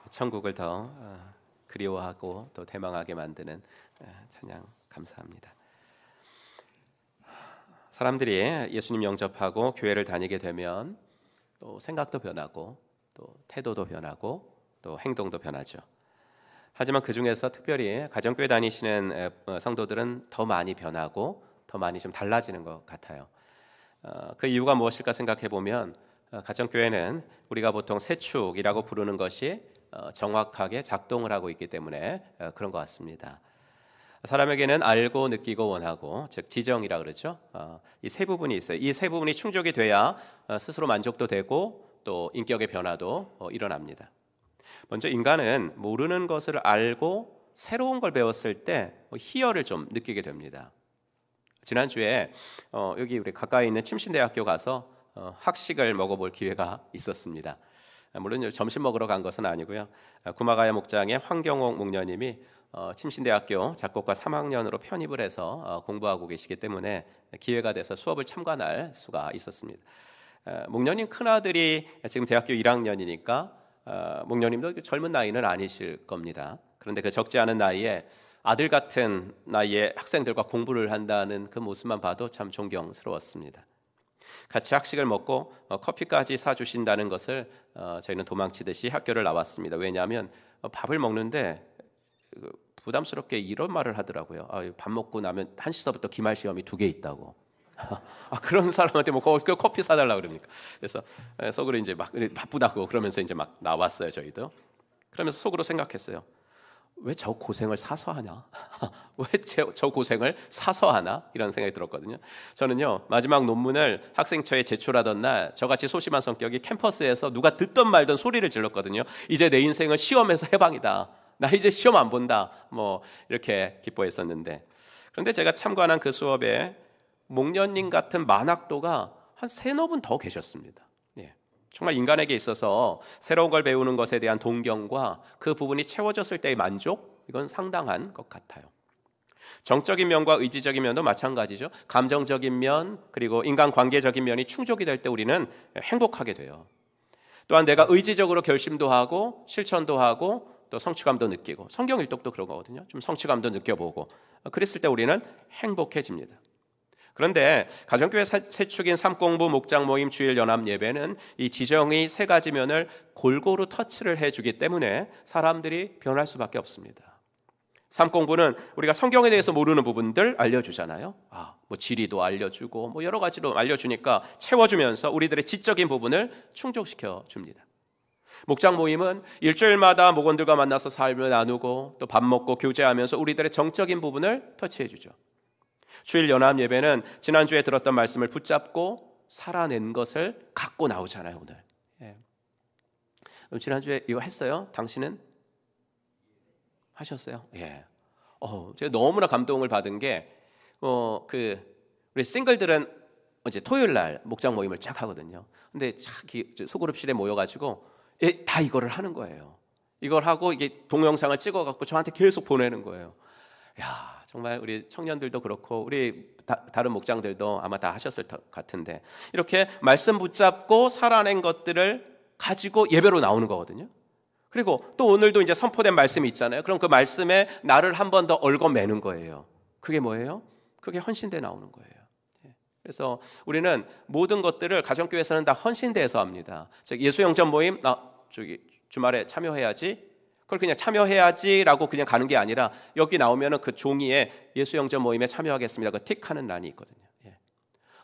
천국을 더 그리워하고 또 대망하게 만드는 찬양 감사합니다. 사람들이 예수님 영접하고 교회를 다니게 되면 또 생각도 변하고 또 태도도 변하고 또 행동도 변하죠. 하지만 그 중에서 특별히 가정교회 다니시는 성도들은 더 많이 변하고 더 많이 좀 달라지는 것 같아요. 그 이유가 무엇일까 생각해 보면 가정교회는 우리가 보통 세축이라고 부르는 것이 정확하게 작동을 하고 있기 때문에 그런 것 같습니다. 사람에게는 알고 느끼고 원하고, 즉 지정이라 그러죠. 이 세 부분이 있어요. 이 세 부분이 충족이 돼야 스스로 만족도 되고 또 인격의 변화도 일어납니다. 먼저 인간은 모르는 것을 알고 새로운 걸 배웠을 때 희열을 좀 느끼게 됩니다. 지난주에 여기 우리 가까이 있는 침신대학교 가서 학식을 먹어볼 기회가 있었습니다. 물론 점심 먹으러 간 것은 아니고요. 구마가야 목장의 황경옥 목녀님이 침신대학교 작곡과 3학년으로 편입을 해서 공부하고 계시기 때문에 기회가 돼서 수업을 참관할 수가 있었습니다. 목녀님 큰아들이 지금 대학교 1학년이니까 목녀님도 젊은 나이는 아니실 겁니다. 그런데 그 적지 않은 나이에 아들 같은 나이에 학생들과 공부를 한다는 그 모습만 봐도 참 존경스러웠습니다. 같이 학식을 먹고 커피까지 사주신다는 것을 저희는 도망치듯이 학교를 나왔습니다. 왜냐하면 밥을 먹는데 부담스럽게 이런 말을 하더라고요. 밥 먹고 나면 1시서부터 기말 시험이 2개 있다고. 그런 사람한테 뭐 커피 사달라 그러니까. 그래서 속으로 이제 막 바쁘다고 그러면서 이제 막 나왔어요. 저희도. 그러면서 속으로 생각했어요. 왜 저 고생을 사서 하냐? 왜 저 고생을 사서 하나? 이런 생각이 들었거든요. 저는요, 마지막 논문을 학생처에 제출하던 날 저같이 소심한 성격이 캠퍼스에서 누가 듣던 말던 소리를 질렀거든요. 이제 내 인생은 시험에서 해방이다. 나 이제 시험 안 본다. 뭐 이렇게 기뻐했었는데, 그런데 제가 참관한 그 수업에 목련님 같은 만학도가 한 3-4분 더 계셨습니다. 정말 인간에게 있어서 새로운 걸 배우는 것에 대한 동경과 그 부분이 채워졌을 때의 만족, 이건 상당한 것 같아요. 정적인 면과 의지적인 면도 마찬가지죠. 감정적인 면 그리고 인간관계적인 면이 충족이 될 때 우리는 행복하게 돼요. 또한 내가 의지적으로 결심도 하고 실천도 하고 또 성취감도 느끼고, 성경 일독도 그런 거거든요. 좀 성취감도 느껴보고, 그랬을 때 우리는 행복해집니다. 그런데 가정교회 세축인 삶공부 목장 모임 주일 연합 예배는 이 지정의 3가지 면을 골고루 터치를 해주기 때문에 사람들이 변할 수밖에 없습니다. 삶공부는 우리가 성경에 대해서 모르는 부분들 알려주잖아요. 뭐 지리도 알려주고 뭐 여러 가지로 알려주니까 채워주면서 우리들의 지적인 부분을 충족시켜 줍니다. 목장 모임은 일주일마다 목원들과 만나서 삶을 나누고 또 밥 먹고 교제하면서 우리들의 정적인 부분을 터치해 주죠. 주일 연합 예배는 지난주에 들었던 말씀을 붙잡고 살아낸 것을 갖고 나오잖아요. 오늘. 지난주에 이거 했어요? 당신은? 하셨어요? 제가 너무나 감동을 받은 게 우리 싱글들은 이제 토요일 날 목장 모임을 쫙 하거든요. 근데 소그룹실에 모여가지고 다 이거를 하는 거예요. 이걸 하고 이게 동영상을 찍어갖고 저한테 계속 보내는 거예요. 정말 우리 청년들도 그렇고 우리 다른 목장들도 아마 다 하셨을 것 같은데, 이렇게 말씀 붙잡고 살아낸 것들을 가지고 예배로 나오는 거거든요. 그리고 또 오늘도 이제 선포된 말씀이 있잖아요. 그럼 그 말씀에 나를 한 번 더 얽어매는 거예요. 그게 뭐예요? 그게 헌신대 나오는 거예요. 그래서 우리는 모든 것들을 가정교회에서는 다 헌신대에서 합니다. 즉 예수 영접 모임 주말에 참여해야지, 그걸 그냥 참여해야지라고 그냥 가는 게 아니라 여기 나오면은 그 종이에 예수 영접 모임에 참여하겠습니다. 그 틱하는 란이 있거든요.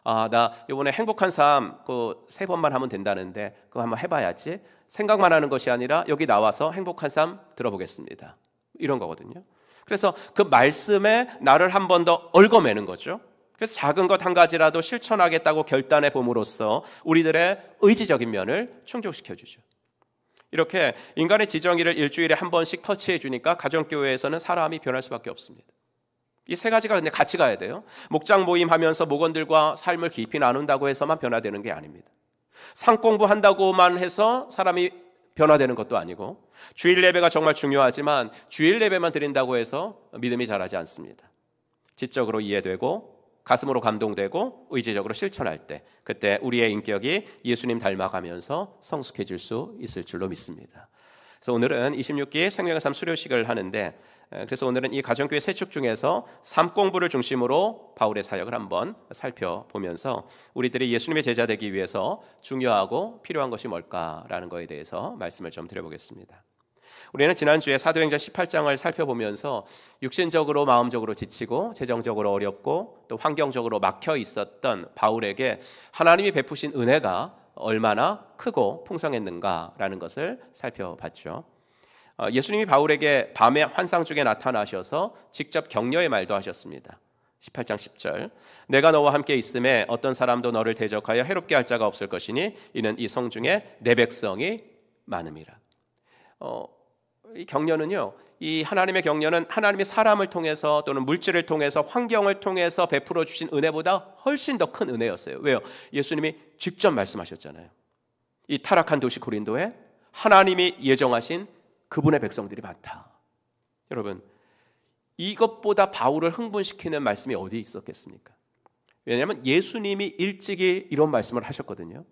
나 이번에 행복한 삶 3번만 하면 된다는데 그거 한번 해봐야지. 생각만 하는 것이 아니라 여기 나와서 행복한 삶 들어보겠습니다. 이런 거거든요. 그래서 그 말씀에 나를 한 번 더 얽어매는 거죠. 그래서 작은 것 한 가지라도 실천하겠다고 결단해 봄으로써 우리들의 의지적인 면을 충족시켜 주죠. 이렇게 인간의 지정의를 일주일에 한 번씩 터치해 주니까 가정교회에서는 사람이 변할 수밖에 없습니다. 이 3가지가 근데 같이 가야 돼요. 목장 모임하면서 목원들과 삶을 깊이 나눈다고 해서만 변화되는 게 아닙니다. 상공부한다고만 해서 사람이 변화되는 것도 아니고, 주일 예배가 정말 중요하지만 주일 예배만 드린다고 해서 믿음이 자라지 않습니다. 지적으로 이해되고 가슴으로 감동되고 의지적으로 실천할 때, 그때 우리의 인격이 예수님 닮아가면서 성숙해질 수 있을 줄로 믿습니다. 그래서 오늘은 26기 생명의 삶 수료식을 하는데, 그래서 오늘은 이 가정교회 세 축 중에서 삶 공부를 중심으로 바울의 사역을 한번 살펴보면서 우리들이 예수님의 제자 되기 위해서 중요하고 필요한 것이 뭘까라는 것에 대해서 말씀을 좀 드려보겠습니다. 우리는 지난주에 사도행전 18장을 살펴보면서 육신적으로 마음적으로 지치고 재정적으로 어렵고 또 환경적으로 막혀 있었던 바울에게 하나님이 베푸신 은혜가 얼마나 크고 풍성했는가라는 것을 살펴봤죠. 예수님이 바울에게 밤에 환상 중에 나타나셔서 직접 격려의 말도 하셨습니다. 18장 10절, 내가 너와 함께 있음에 어떤 사람도 너를 대적하여 해롭게 할 자가 없을 것이니 이는 이 성 중에 내 백성이 많음이라. 이 격려는요, 이 하나님의 격려는 하나님의 사람을 통해서 또는 물질을 통해서 환경을 통해서 베풀어 주신 은혜보다 훨씬 더 큰 은혜였어요. 왜요? 예수님이 직접 말씀하셨잖아요. 이 타락한 도시 고린도에 하나님이 예정하신 그분의 백성들이 많다. 여러분, 이것보다 바울을 흥분시키는 말씀이 어디 있었겠습니까? 왜냐하면 예수님이 일찍이 이런 말씀을 하셨거든요.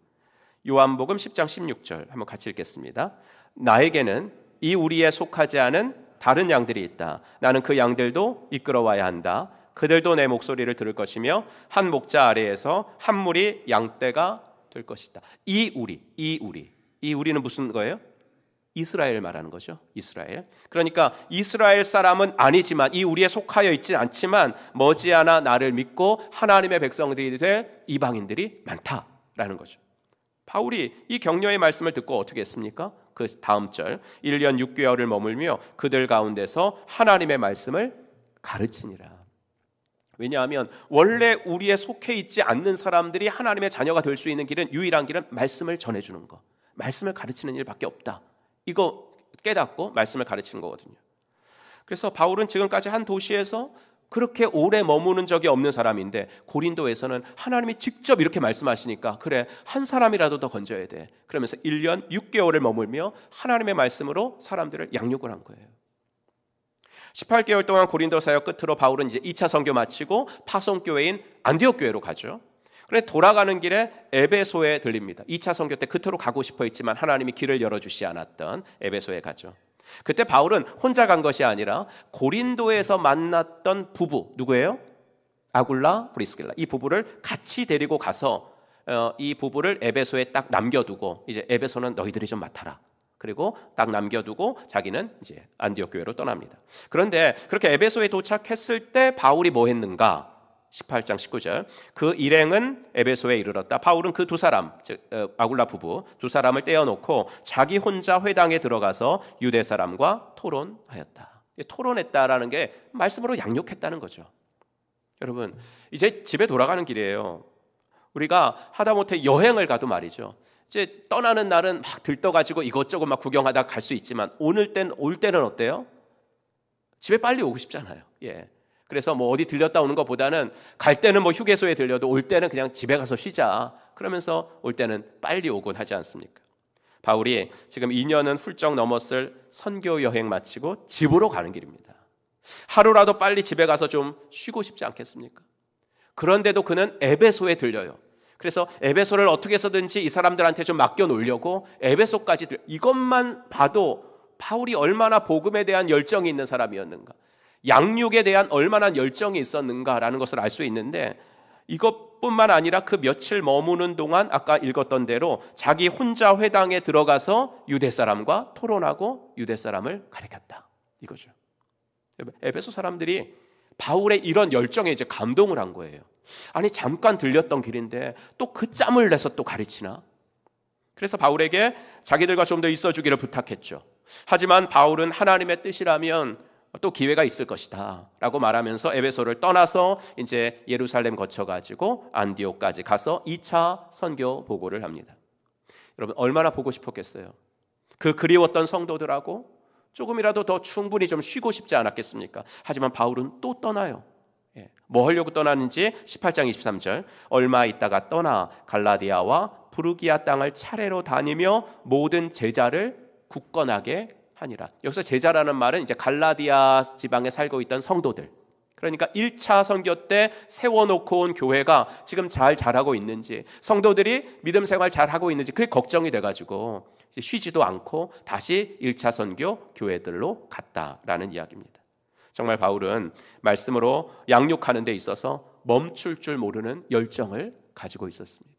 요한복음 10장 16절 한번 같이 읽겠습니다. 나에게는 이 우리에 속하지 않은 다른 양들이 있다. 나는 그 양들도 이끌어와야 한다. 그들도 내 목소리를 들을 것이며 한 목자 아래에서 한 무리 양떼가 될 것이다. 이 우리는 무슨 거예요? 이스라엘 말하는 거죠. 이스라엘. 그러니까 이스라엘 사람은 아니지만, 이 우리에 속하여 있지 않지만 머지않아 나를 믿고 하나님의 백성들이 될 이방인들이 많다라는 거죠. 바울이 이 격려의 말씀을 듣고 어떻게 했습니까? 그 다음 절, 1년 6개월을 머물며 그들 가운데서 하나님의 말씀을 가르치니라. 왜냐하면 원래 우리에 속해 있지 않는 사람들이 하나님의 자녀가 될 수 있는 길은, 유일한 길은 말씀을 전해주는 것, 말씀을 가르치는 일밖에 없다. 이거 깨닫고 말씀을 가르치는 거거든요. 그래서 바울은 지금까지 한 도시에서 그렇게 오래 머무는 적이 없는 사람인데, 고린도에서는 하나님이 직접 이렇게 말씀하시니까 그래, 한 사람이라도 더 건져야 돼. 그러면서 1년 6개월을 머물며 하나님의 말씀으로 사람들을 양육을 한 거예요. 18개월 동안 고린도 사역 끝으로 바울은 이제 2차 선교 마치고 파송교회인 안디옥 교회로 가죠. 그런데 돌아가는 길에 에베소에 들립니다. 2차 선교 때 그토록 가고 싶어 했지만 하나님이 길을 열어주시 않았던 에베소에 가죠. 그때 바울은 혼자 간 것이 아니라 고린도에서 만났던 부부, 누구예요? 아굴라, 브리스길라, 이 부부를 같이 데리고 가서 이 부부를 에베소에 딱 남겨두고, 이제 에베소는 너희들이 좀 맡아라. 그리고 딱 남겨두고 자기는 이제 안디옥 교회로 떠납니다. 그런데 그렇게 에베소에 도착했을 때 바울이 뭐 했는가? 18장 19절, 그 일행은 에베소에 이르렀다. 바울은 그 두 사람, 즉 아굴라 부부 두 사람을 떼어놓고 자기 혼자 회당에 들어가서 유대 사람과 토론하였다. 토론했다라는 게 말씀으로 양육했다는 거죠. 여러분, 이제 집에 돌아가는 길이에요. 우리가 하다못해 여행을 가도 말이죠, 이제 떠나는 날은 막 들떠가지고 이것저것 막 구경하다 갈 수 있지만 올 때는 어때요? 집에 빨리 오고 싶잖아요. 예. 그래서 뭐 어디 들렸다 오는 것보다는 갈 때는 뭐 휴게소에 들려도 올 때는 그냥 집에 가서 쉬자, 그러면서 올 때는 빨리 오곤 하지 않습니까? 바울이 지금 2년은 훌쩍 넘었을 선교 여행 마치고 집으로 가는 길입니다. 하루라도 빨리 집에 가서 좀 쉬고 싶지 않겠습니까? 그런데도 그는 에베소에 들려요. 그래서 에베소를 어떻게 해서든지 이 사람들한테 좀 맡겨 놓으려고 에베소까지 이것만 봐도 바울이 얼마나 복음에 대한 열정이 있는 사람이었는가, 양육에 대한 얼마나 열정이 있었는가라는 것을 알 수 있는데, 이것뿐만 아니라 그 며칠 머무는 동안 아까 읽었던 대로 자기 혼자 회당에 들어가서 유대 사람과 토론하고 유대 사람을 가르쳤다, 이거죠. 에베소 사람들이 바울의 이런 열정에 이제 감동을 한 거예요. 아니, 잠깐 들렸던 길인데 또 그 짬을 내서 또 가르치나? 그래서 바울에게 자기들과 좀 더 있어주기를 부탁했죠. 하지만 바울은 하나님의 뜻이라면 또 기회가 있을 것이다 라고 말하면서 에베소를 떠나서 이제 예루살렘 거쳐가지고 안디옥까지 가서 2차 선교 보고를 합니다. 여러분, 얼마나 보고 싶었겠어요? 그 그리웠던 성도들하고 조금이라도 더 충분히 좀 쉬고 싶지 않았겠습니까? 하지만 바울은 또 떠나요. 뭐 하려고 떠나는지 18장 23절, 얼마 있다가 떠나 갈라디아와 부르기아 땅을 차례로 다니며 모든 제자를 굳건하게 하니라. 여기서 제자라는 말은 이제 갈라디아 지방에 살고 있던 성도들, 그러니까 1차 선교 때 세워놓고 온 교회가 지금 잘 자라고 있는지, 성도들이 믿음 생활 잘하고 있는지 그게 걱정이 돼가지고 쉬지도 않고 다시 1차 선교 교회들로 갔다라는 이야기입니다. 정말 바울은 말씀으로 양육하는 데 있어서 멈출 줄 모르는 열정을 가지고 있었습니다.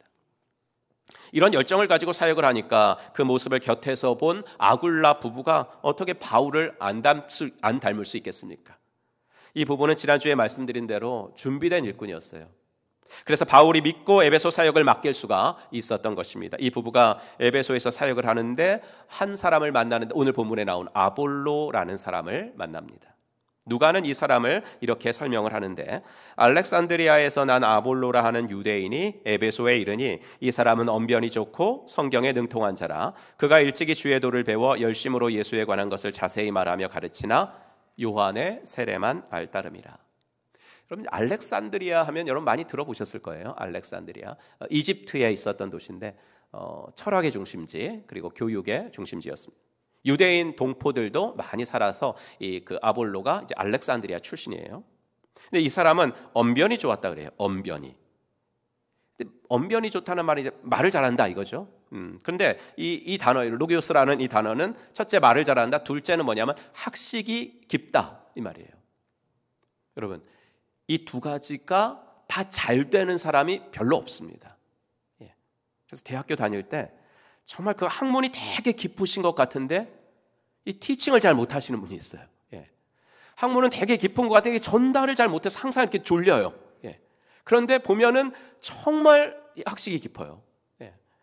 이런 열정을 가지고 사역을 하니까 그 모습을 곁에서 본 아굴라 부부가 어떻게 바울을 안 닮을 수 있겠습니까? 이 부부는 지난주에 말씀드린 대로 준비된 일꾼이었어요. 그래서 바울이 믿고 에베소 사역을 맡길 수가 있었던 것입니다. 이 부부가 에베소에서 사역을 하는데 한 사람을 만나는데, 오늘 본문에 나온 아볼로라는 사람을 만납니다. 누가는 이 사람을 이렇게 설명을 하는데, 알렉산드리아에서 난 아볼로라 하는 유대인이 에베소에 이르니 이 사람은 언변이 좋고 성경에 능통한 자라. 그가 일찍이 주의 도를 배워 열심으로 예수에 관한 것을 자세히 말하며 가르치나 요한의 세례만 알따름이라. 여러분, 알렉산드리아 하면 여러분 많이 들어보셨을 거예요. 알렉산드리아, 이집트에 있었던 도시인데 철학의 중심지 그리고 교육의 중심지였습니다. 유대인 동포들도 많이 살아서 그 아볼로가 이제 알렉산드리아 출신이에요. 근데 이 사람은 언변이 좋았다 그래요. 언변이. 근데 언변이 좋다는 말이 이제 말을 잘한다 이거죠. 그런데 이 단어, 로기오스라는 이 단어는 첫째 말을 잘한다, 둘째는 뭐냐면 학식이 깊다 이 말이에요. 여러분, 이 두 가지가 다 잘 되는 사람이 별로 없습니다. 그래서 대학교 다닐 때 정말 그 학문이 되게 깊으신 것 같은데 이 티칭을 잘 못하시는 분이 있어요. 학문은 되게 깊은 것 같은데 전달을 잘 못해서 항상 이렇게 졸려요. 그런데 보면은 정말 학식이 깊어요.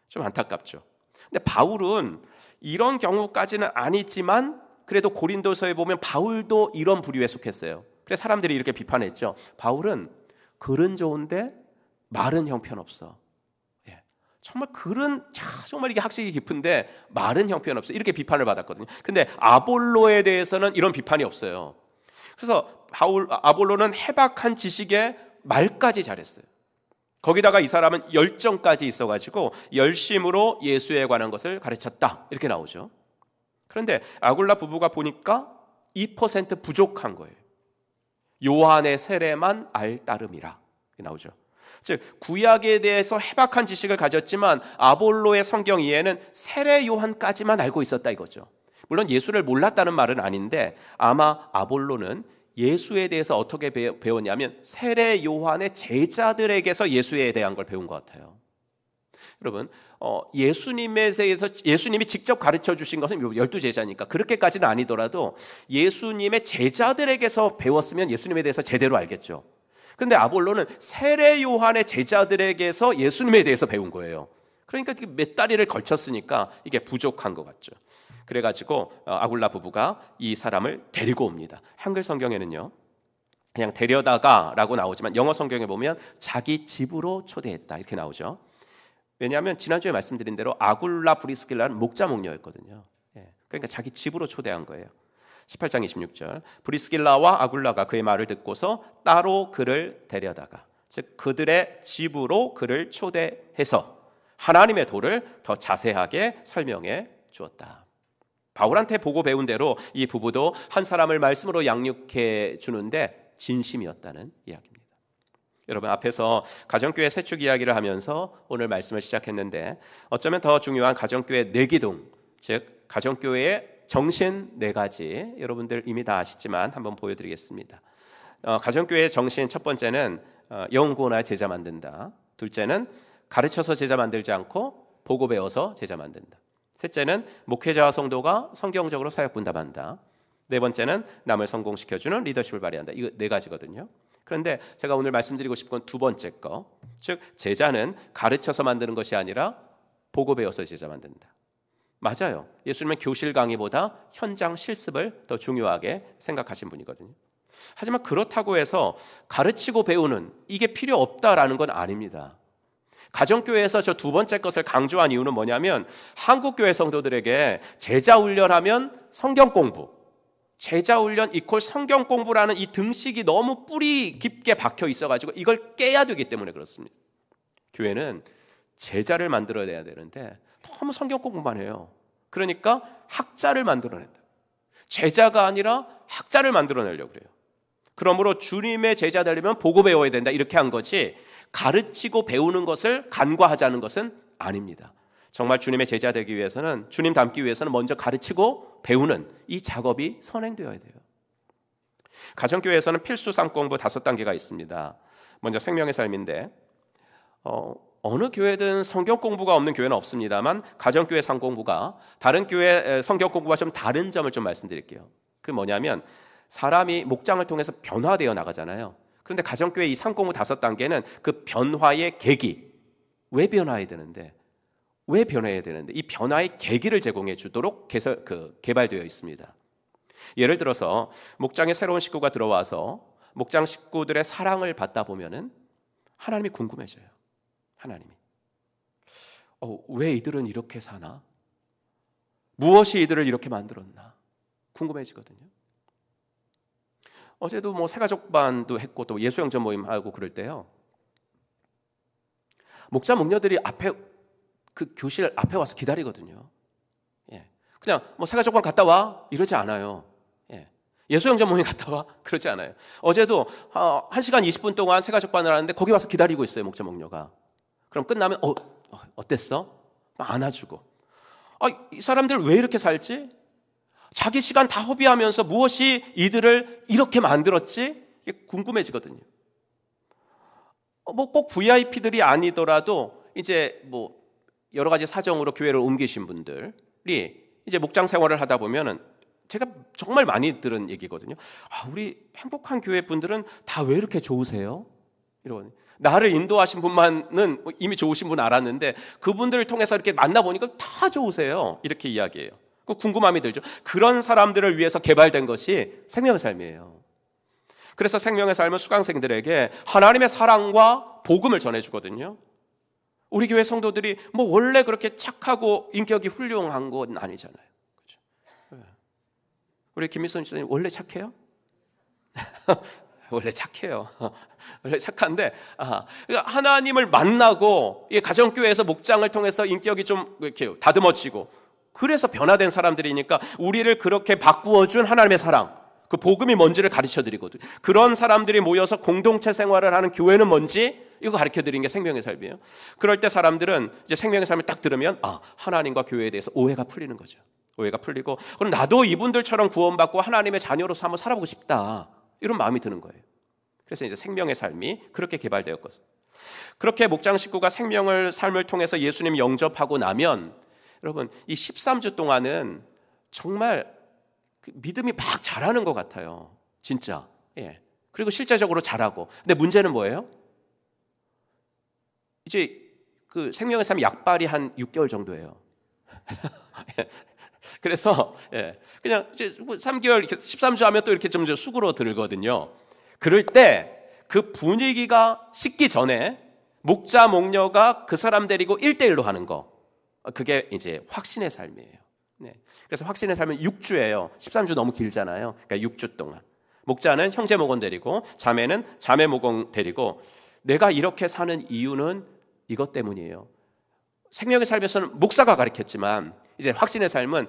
좀 안타깝죠. 근데 바울은 이런 경우까지는 아니지만 그래도 고린도서에 보면 바울도 이런 부류에 속했어요. 그래서 사람들이 이렇게 비판했죠. 바울은 글은 좋은데 말은 형편없어. 정말 글은 정말 이게 학식이 깊은데 말은 형편없어. 이렇게 비판을 받았거든요. 근데 아볼로에 대해서는 이런 비판이 없어요. 그래서 아볼로는 해박한 지식에 말까지 잘했어요. 거기다가 이 사람은 열정까지 있어가지고 열심으로 예수에 관한 것을 가르쳤다 이렇게 나오죠. 그런데 아굴라 부부가 보니까 2% 부족한 거예요. 요한의 세례만 알따름이라 나오죠. 즉 구약에 대해서 해박한 지식을 가졌지만 아볼로의 성경 이해는 세례 요한까지만 알고 있었다 이거죠. 물론 예수를 몰랐다는 말은 아닌데 아마 아볼로는 예수에 대해서 어떻게 배웠냐면 세례 요한의 제자들에게서 예수에 대한 걸 배운 것 같아요. 여러분, 예수님에 대해서 예수님이 직접 가르쳐 주신 것은 12제자니까 그렇게까지는 아니더라도 예수님의 제자들에게서 배웠으면 예수님에 대해서 제대로 알겠죠. 그런데 아볼로는 세례 요한의 제자들에게서 예수님에 대해서 배운 거예요. 그러니까 몇 다리를 걸쳤으니까 이게 부족한 것 같죠. 그래가지고 아굴라 부부가 이 사람을 데리고 옵니다. 한글 성경에는요 그냥 데려다가라고 나오지만 영어 성경에 보면 자기 집으로 초대했다 이렇게 나오죠. 왜냐하면 지난주에 말씀드린 대로 아굴라 브리스길라는 목자 목녀였거든요. 그러니까 자기 집으로 초대한 거예요. 18장 26절, 브리스길라와 아굴라가 그의 말을 듣고서 따로 그를 데려다가, 즉 그들의 집으로 그를 초대해서 하나님의 도를 더 자세하게 설명해 주었다. 바울한테 보고 배운 대로 이 부부도 한 사람을 말씀으로 양육해 주는데 진심이었다는 이야기입니다. 여러분, 앞에서 가정교회 세축 이야기를 하면서 오늘 말씀을 시작했는데 어쩌면 더 중요한 가정교회 내기둥, 즉 가정교회의 정신 4가지, 여러분들 이미 다 아시지만 한번 보여드리겠습니다. 가정교회의 정신 첫 번째는 영구나 제자 만든다. 둘째는 가르쳐서 제자 만들지 않고 보고 배워서 제자 만든다. 셋째는 목회자와 성도가 성경적으로 사역 분담한다. 네 번째는 남을 성공시켜주는 리더십을 발휘한다. 이거 4가지거든요. 그런데 제가 오늘 말씀드리고 싶은 건 두 번째 거, 즉 제자는 가르쳐서 만드는 것이 아니라 보고 배워서 제자 만든다. 맞아요. 예수님은 교실 강의보다 현장 실습을 더 중요하게 생각하신 분이거든요. 하지만 그렇다고 해서 가르치고 배우는 이게 필요 없다라는 건 아닙니다. 가정교회에서 저 두 번째 것을 강조한 이유는 뭐냐면 한국교회 성도들에게 제자 훈련하면 성경 공부, 제자 훈련 이퀄 성경 공부라는 이 등식이 너무 뿌리 깊게 박혀 있어가지고 이걸 깨야 되기 때문에 그렇습니다. 교회는 제자를 만들어내야 되는데 너무 성경 공부만 해요. 그러니까 학자를 만들어낸다. 제자가 아니라 학자를 만들어내려고 그래요. 그러므로 주님의 제자 되려면 보고 배워야 된다 이렇게 한 거지, 가르치고 배우는 것을 간과하자는 것은 아닙니다. 정말 주님의 제자 되기 위해서는, 주님 닮기 위해서는 먼저 가르치고 배우는 이 작업이 선행되어야 돼요. 가정교회에서는 필수 삶공부 5단계가 있습니다. 먼저 생명의 삶인데, 어느 교회든 성경 공부가 없는 교회는 없습니다만 가정교회 삶공부가 다른 교회 성경 공부와 좀 다른 점을 좀 말씀드릴게요. 그게 뭐냐면, 사람이 목장을 통해서 변화되어 나가잖아요. 그런데 가정교회 이 삶공부 5단계는 그 변화의 계기, 왜 변화해야 되는데, 왜 변화해야 되는데 이 변화의 계기를 제공해 주도록 개발되어 있습니다. 예를 들어서 목장에 새로운 식구가 들어와서 목장 식구들의 사랑을 받다 보면은 하나님이 궁금해져요. 하나님이 왜 이들은 이렇게 사나? 무엇이 이들을 이렇게 만들었나? 궁금해지거든요. 어제도 뭐 새가족반도 했고 또 예수영전 모임하고 그럴 때요, 목자 목녀들이 앞에 그 교실 앞에 와서 기다리거든요. 그냥 뭐 새가족반 갔다 와 이러지 않아요. 예수영전 모임 갔다 와 그러지 않아요. 어제도 1시간 20분 동안 새가족반을 하는데 거기 와서 기다리고 있어요, 목자 목녀가. 그럼 끝나면 어땠어? 안아주고. 이 사람들 왜 이렇게 살지? 자기 시간 다 허비하면서 무엇이 이들을 이렇게 만들었지? 이게 궁금해지거든요. 뭐 꼭 VIP들이 아니더라도 이제 뭐 여러 가지 사정으로 교회를 옮기신 분들이 이제 목장 생활을 하다 보면은, 제가 정말 많이 들은 얘기거든요. 우리 행복한 교회 분들은 다 왜 이렇게 좋으세요? 이런, 나를 인도하신 분만은 이미 좋으신 분 알았는데 그분들을 통해서 이렇게 만나보니까 다 좋으세요. 이렇게 이야기해요. 궁금함이 들죠. 그런 사람들을 위해서 개발된 것이 생명의 삶이에요. 그래서 생명의 삶은 수강생들에게 하나님의 사랑과 복음을 전해주거든요. 우리 교회 성도들이 뭐 원래 그렇게 착하고 인격이 훌륭한 건 아니잖아요. 그렇죠? 우리 김미선 씨는 원래 착해요? 원래 착해요. 원래 착한데, 그러니까 하나님을 만나고 가정교회에서 목장을 통해서 인격이 좀 이렇게 다듬어지고, 그래서 변화된 사람들이니까 우리를 그렇게 바꾸어준 하나님의 사랑, 그 복음이 뭔지를 가르쳐드리거든요. 그런 사람들이 모여서 공동체 생활을 하는 교회는 뭔지 이거 가르쳐드리는 게 생명의 삶이에요. 그럴 때 사람들은 이제 생명의 삶을 딱 들으면 하나님과 교회에 대해서 오해가 풀리는 거죠. 오해가 풀리고, 그럼 나도 이분들처럼 구원받고 하나님의 자녀로서 한번 살아보고 싶다, 이런 마음이 드는 거예요. 그래서 이제 생명의 삶이 그렇게 개발되었거든요. 그렇게 목장 식구가 생명의 삶을 통해서 예수님 영접하고 나면, 여러분 이 13주 동안은 정말 믿음이 막 자라는 것 같아요. 진짜. 그리고 실제적으로 자라고. 근데 문제는 뭐예요? 이제 그 생명의 삶 약발이 한 6개월 정도예요. 그래서 그냥 이제 3개월, 13주 하면 또 이렇게 좀 수그러 들거든요. 그럴 때 그 분위기가 식기 전에 목자 목녀가 그 사람 데리고 1대1로 하는 거, 그게 이제 확신의 삶이에요. 그래서 확신의 삶은 6주예요. 13주 너무 길잖아요. 그러니까 6주 동안 목자는 형제 목원 데리고, 자매는 자매 목원 데리고, 내가 이렇게 사는 이유는 이것 때문이에요. 생명의 삶에서는 목사가 가르쳤지만 이제 확신의 삶은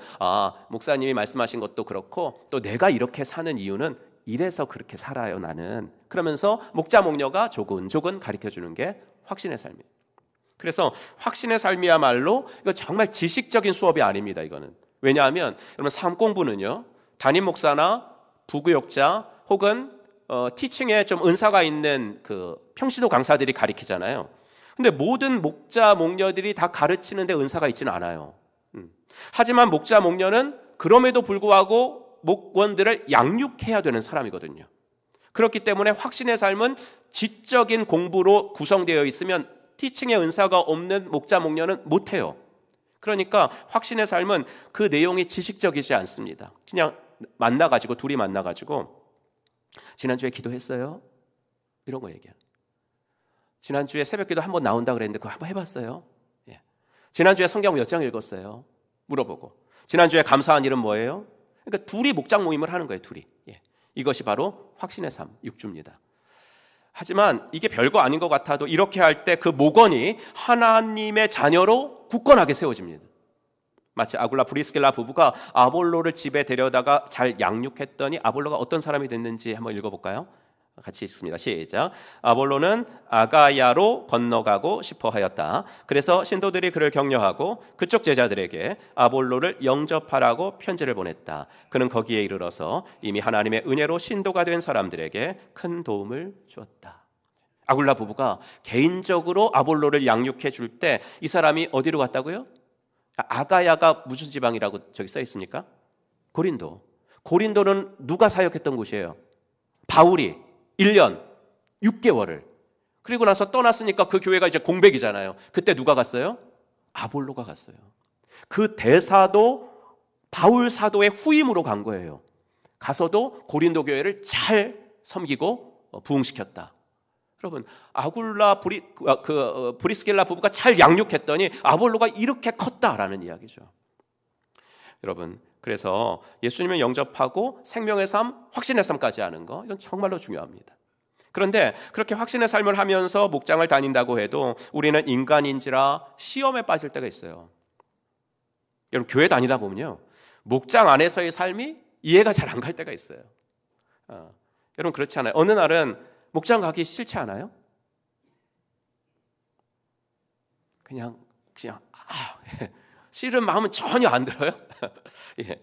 목사님이 말씀하신 것도 그렇고 또 내가 이렇게 사는 이유는 이래서 그렇게 살아요 나는. 그러면서 목자 목녀가 조근조근 가르쳐주는 게 확신의 삶이에요. 그래서 확신의 삶이야말로 이거 정말 지식적인 수업이 아닙니다. 이거는 왜냐하면 여러분 삶 공부는요, 담임 목사나 부교육자 혹은 티칭에 좀 은사가 있는 그 평신도 강사들이 가르치잖아요. 근데 모든 목자 목녀들이 다 가르치는데 은사가 있지는 않아요. 하지만 목자 목녀는 그럼에도 불구하고 목원들을 양육해야 되는 사람이거든요. 그렇기 때문에 확신의 삶은 지적인 공부로 구성되어 있으면 티칭의 은사가 없는 목자 목녀는 못해요. 그러니까 확신의 삶은 그 내용이 지식적이지 않습니다. 그냥 만나가지고, 둘이 만나가지고 지난주에 기도했어요? 이런 거 얘기해요. 지난주에 새벽기도 한번 나온다 그랬는데 그거 한번 해봤어요? 지난주에 성경 몇 장 읽었어요? 물어보고. 지난주에 감사한 일은 뭐예요? 그러니까 둘이 목장 모임을 하는 거예요. 둘이. 이것이 바로 확신의 삶 6주입니다. 하지만 이게 별거 아닌 것 같아도 이렇게 할 때 그 목원이 하나님의 자녀로 굳건하게 세워집니다. 마치 아굴라 브리스길라 부부가 아볼로를 집에 데려다가 잘 양육했더니 아볼로가 어떤 사람이 됐는지 한번 읽어볼까요? 같이 읽습니다. 시작. 아볼로는 아가야로 건너가고 싶어 하였다. 그래서 신도들이 그를 격려하고 그쪽 제자들에게 아볼로를 영접하라고 편지를 보냈다. 그는 거기에 이르러서 이미 하나님의 은혜로 신도가 된 사람들에게 큰 도움을 주었다. 아굴라 부부가 개인적으로 아볼로를 양육해 줄 때 이 사람이 어디로 갔다고요? 아가야가 무슨 지방이라고 저기 써 있습니까? 고린도. 고린도는 누가 사역했던 곳이에요? 바울이 1년 6개월을. 그리고 나서 떠났으니까 그 교회가 이제 공백이잖아요. 그때 누가 갔어요? 아볼로가 갔어요. 그 대사도 바울 사도의 후임으로 간 거예요. 가서도 고린도 교회를 잘 섬기고 부흥시켰다. 여러분, 아굴라 브리스길라 부부가 잘 양육했더니 아볼로가 이렇게 컸다라는 이야기죠. 여러분, 그래서 예수님을 영접하고 생명의 삶, 확신의 삶까지 하는 거, 이건 정말로 중요합니다. 그런데 그렇게 확신의 삶을 하면서 목장을 다닌다고 해도 우리는 인간인지라 시험에 빠질 때가 있어요. 여러분, 교회 다니다 보면요, 목장 안에서의 삶이 이해가 잘 안 갈 때가 있어요. 여러분, 그렇지 않아요? 어느 날은 목장 가기 싫지 않아요? 그냥 싫은 마음은 전혀 안 들어요. 예.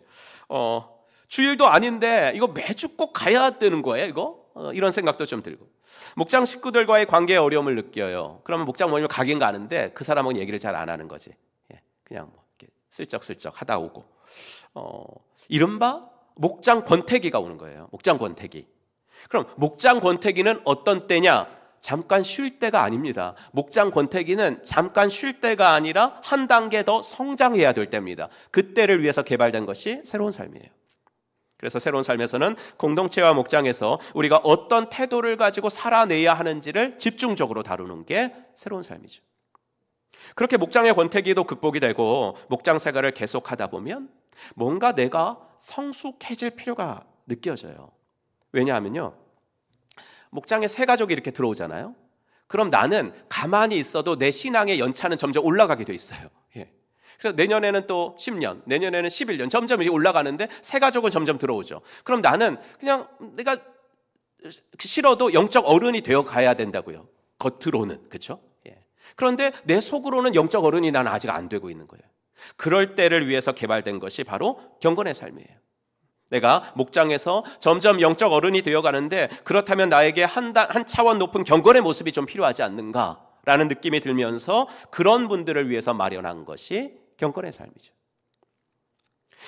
주일도 아닌데 이거 매주 꼭 가야 되는 거예요, 이거? 이런 생각도 좀 들고. 목장 식구들과의 관계에 어려움을 느껴요. 그러면 목장 모임을 가긴 가는데 그 사람하고는 얘기를 잘 안 하는 거지. 예. 그냥 뭐 이렇게 슬쩍슬쩍 하다 오고. 이른바 목장 권태기가 오는 거예요. 목장 권태기. 그럼 목장 권태기는 어떤 때냐? 잠깐 쉴 때가 아닙니다. 목장 권태기는 잠깐 쉴 때가 아니라 한 단계 더 성장해야 될 때입니다. 그때를 위해서 개발된 것이 새로운 삶이에요. 그래서 새로운 삶에서는 공동체와 목장에서 우리가 어떤 태도를 가지고 살아내야 하는지를 집중적으로 다루는 게 새로운 삶이죠. 그렇게 목장의 권태기도 극복이 되고 목장 생활을 계속하다 보면 뭔가 내가 성숙해질 필요가 느껴져요. 왜냐하면요, 목장에 새 가족이 이렇게 들어오잖아요. 그럼 나는 가만히 있어도 내 신앙의 연차는 점점 올라가게 돼 있어요. 예. 그래서 내년에는 또 10년, 내년에는 11년 점점 올라가는데 새 가족은 점점 들어오죠. 그럼 나는 그냥 내가 싫어도 영적 어른이 되어 가야 된다고요. 겉으로는. 그렇죠? 예. 그런데 내 속으로는 영적 어른이 나는 아직 안 되고 있는 거예요. 그럴 때를 위해서 개발된 것이 바로 경건의 삶이에요. 내가 목장에서 점점 영적 어른이 되어가는데 그렇다면 나에게 한 차원 높은 경건의 모습이 좀 필요하지 않는가라는 느낌이 들면서 그런 분들을 위해서 마련한 것이 경건의 삶이죠.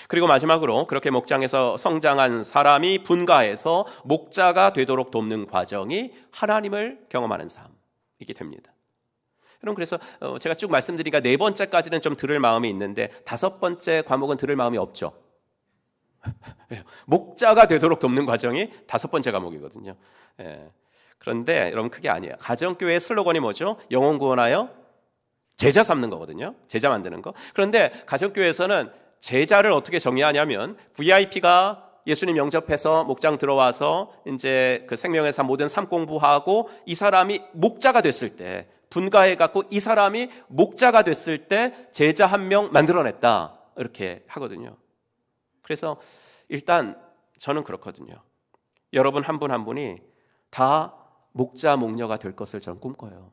그리고 마지막으로 그렇게 목장에서 성장한 사람이 분가해서 목자가 되도록 돕는 과정이 하나님을 경험하는 삶이게 됩니다. 여러분, 그래서 제가 쭉 말씀드리니까 4번째까지는 좀 들을 마음이 있는데 5번째 과목은 들을 마음이 없죠. 목자가 되도록 돕는 과정이 5번째 과목이거든요. 예. 그런데 여러분, 그게 아니에요. 가정교회의 슬로건이 뭐죠? 영혼 구원하여 제자 삼는 거거든요. 제자 만드는 거. 그런데 가정교회에서는 제자를 어떻게 정의하냐면 VIP가 예수님 영접해서 목장 들어와서 이제 그 생명의 삶 모든 삶 공부하고 이 사람이 목자가 됐을 때, 분가해 갖고 이 사람이 목자가 됐을 때 제자 한 명 만들어냈다, 이렇게 하거든요. 그래서 일단 저는 그렇거든요. 여러분 한 분 한 분이 다 목자 목녀가 될 것을 저는 꿈꿔요.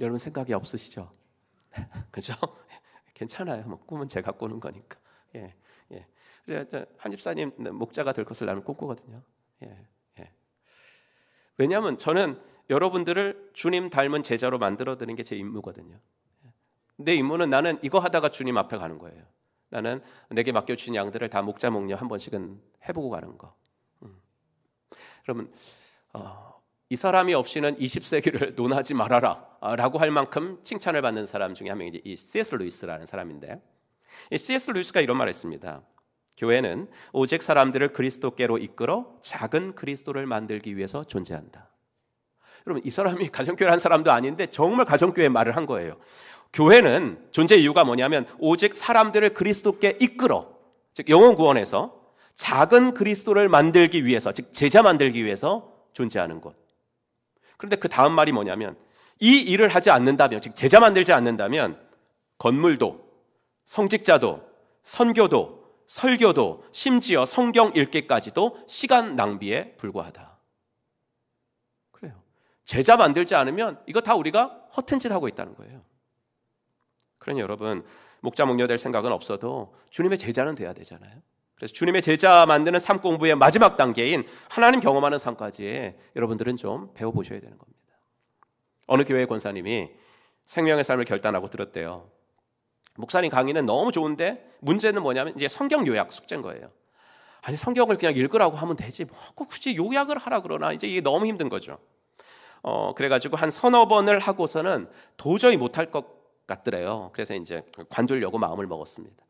여러분 생각이 없으시죠? 그죠? 괜찮아요. 뭐 꿈은 제가 꾸는 거니까. 예, 예. 그래서 한 집사님 목자가 될 것을 나는 꿈꾸거든요. 예, 예. 왜냐하면 저는 여러분들을 주님 닮은 제자로 만들어드리는 게 제 임무거든요. 내 임무는 나는 이거 하다가 주님 앞에 가는 거예요. 나는 내게 맡겨주신 양들을 다 목자 목녀 한 번씩은 해보고 가는 거. 여러분, 이 사람이 없이는 20세기를 논하지 말아라 라고 할 만큼 칭찬을 받는 사람 중에 한 명이 이 C.S. 루이스라는 사람인데, 이 C.S. 루이스가 이런 말을 했습니다. 교회는 오직 사람들을 그리스도께로 이끌어 작은 그리스도를 만들기 위해서 존재한다. 여러분, 이 사람이 가정교회를 한 사람도 아닌데 정말 가정교회 말을 한 거예요. 교회는 존재 이유가 뭐냐면 오직 사람들을 그리스도께 이끌어, 즉 영혼 구원해서 작은 그리스도를 만들기 위해서, 즉 제자 만들기 위해서 존재하는 것. 그런데 그 다음 말이 뭐냐면 이 일을 하지 않는다면, 즉 제자 만들지 않는다면 건물도, 성직자도, 선교도, 설교도, 심지어 성경 읽기까지도 시간 낭비에 불과하다. 그래요. 제자 만들지 않으면 이거 다 우리가 허튼 짓 하고 있다는 거예요. 그러니 여러분, 목자 목녀 될 생각은 없어도 주님의 제자는 돼야 되잖아요. 그래서 주님의 제자 만드는 삶 공부의 마지막 단계인 하나님 경험하는 삶까지 여러분들은 좀 배워보셔야 되는 겁니다. 어느 교회 권사님이 생명의 삶을 결단하고 들었대요. 목사님 강의는 너무 좋은데 문제는 뭐냐면 이제 성경 요약 숙제인 거예요. 아니 성경을 그냥 읽으라고 하면 되지 뭐 굳이 요약을 하라 그러나 이제 이게 너무 힘든 거죠. 그래가지고 한 서너 번을 하고서는 도저히 못할 것 같더래요. 그래서 이제 관두려고 마음을 먹었습니다.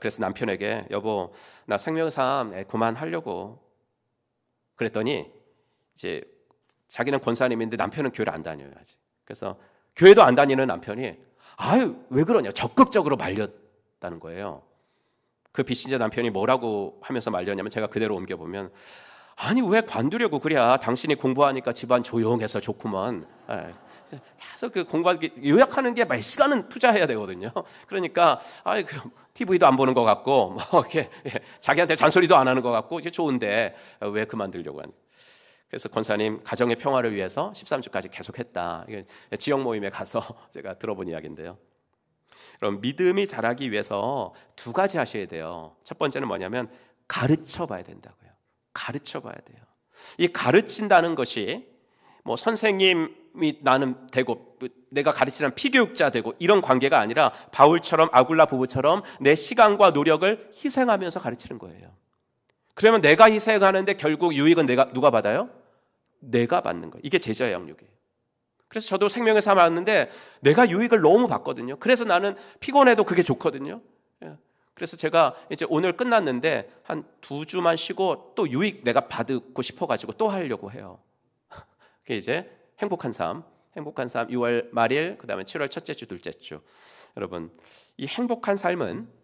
그래서 남편에게 여보 나 생명의 삶 그만하려고 그랬더니 이제 자기는 권사님인데 남편은 교회를 안 다녀요 아직. 그래서 교회도 안 다니는 남편이 아유 왜 그러냐 적극적으로 말렸다는 거예요. 그 비신자 남편이 뭐라고 하면서 말렸냐면 제가 그대로 옮겨보면 아니 왜 관두려고 그래야 당신이 공부하니까 집안 조용해서 좋구먼. 계속 그 공부하기 요약하는 게 몇 시간은 투자해야 되거든요. 그러니까 TV도 안 보는 것 같고 뭐 이렇게 자기한테 잔소리도 안 하는 것 같고 이게 좋은데 왜 그만두려고 하니? 그래서 권사님 가정의 평화를 위해서 13주까지 계속했다. 이게 지역 모임에 가서 제가 들어본 이야기인데요. 그럼 믿음이 자라기 위해서 두 가지 하셔야 돼요. 첫 번째는 뭐냐면 가르쳐봐야 된다고요. 가르쳐봐야 돼요. 이 가르친다는 것이 뭐 선생님이 나는 되고 내가 가르치는 피교육자 되고 이런 관계가 아니라 바울처럼 아굴라 부부처럼 내 시간과 노력을 희생하면서 가르치는 거예요. 그러면 내가 희생하는데 결국 유익은 누가 받아요? 내가 받는 거예요. 이게 제자의 양육이에요. 그래서 저도 생명의 삶 왔는데 내가 유익을 너무 받거든요. 그래서 나는 피곤해도 그게 좋거든요. 그래서 제가 이제 오늘 끝났는데 한 2주만 쉬고 또 유익 내가 받고 싶어가지고 또 하려고 해요. 그게 이제 행복한 삶 6월 말일 그다음에 7월 첫째 주 둘째 주. 여러분 이 행복한 삶은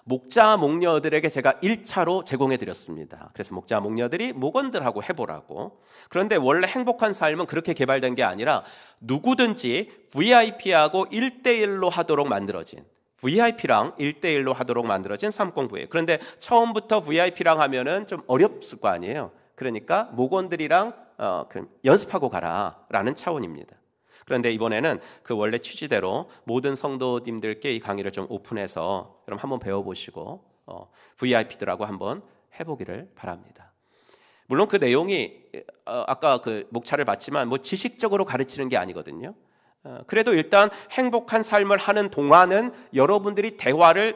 목자 목녀들에게 제가 1차로 제공해 드렸습니다. 그래서 목자 목녀들이 목원들하고 해보라고. 그런데 원래 행복한 삶은 그렇게 개발된 게 아니라 누구든지 VIP하고 1대1로 하도록 만들어진 VIP랑 1대1로 하도록 만들어진 삶 공부예요. 그런데 처음부터 VIP랑 하면은 좀 어렵을 거 아니에요. 그러니까 목원들이랑 연습하고 가라라는 차원입니다. 그런데 이번에는 그 원래 취지대로 모든 성도님들께 이 강의를 좀 오픈해서 그럼 한번 배워보시고 VIP들하고 한번 해보기를 바랍니다. 물론 그 내용이 아까 그 목차를 봤지만 뭐 지식적으로 가르치는 게 아니거든요. 그래도 일단 행복한 삶을 하는 동안은 여러분들이 대화를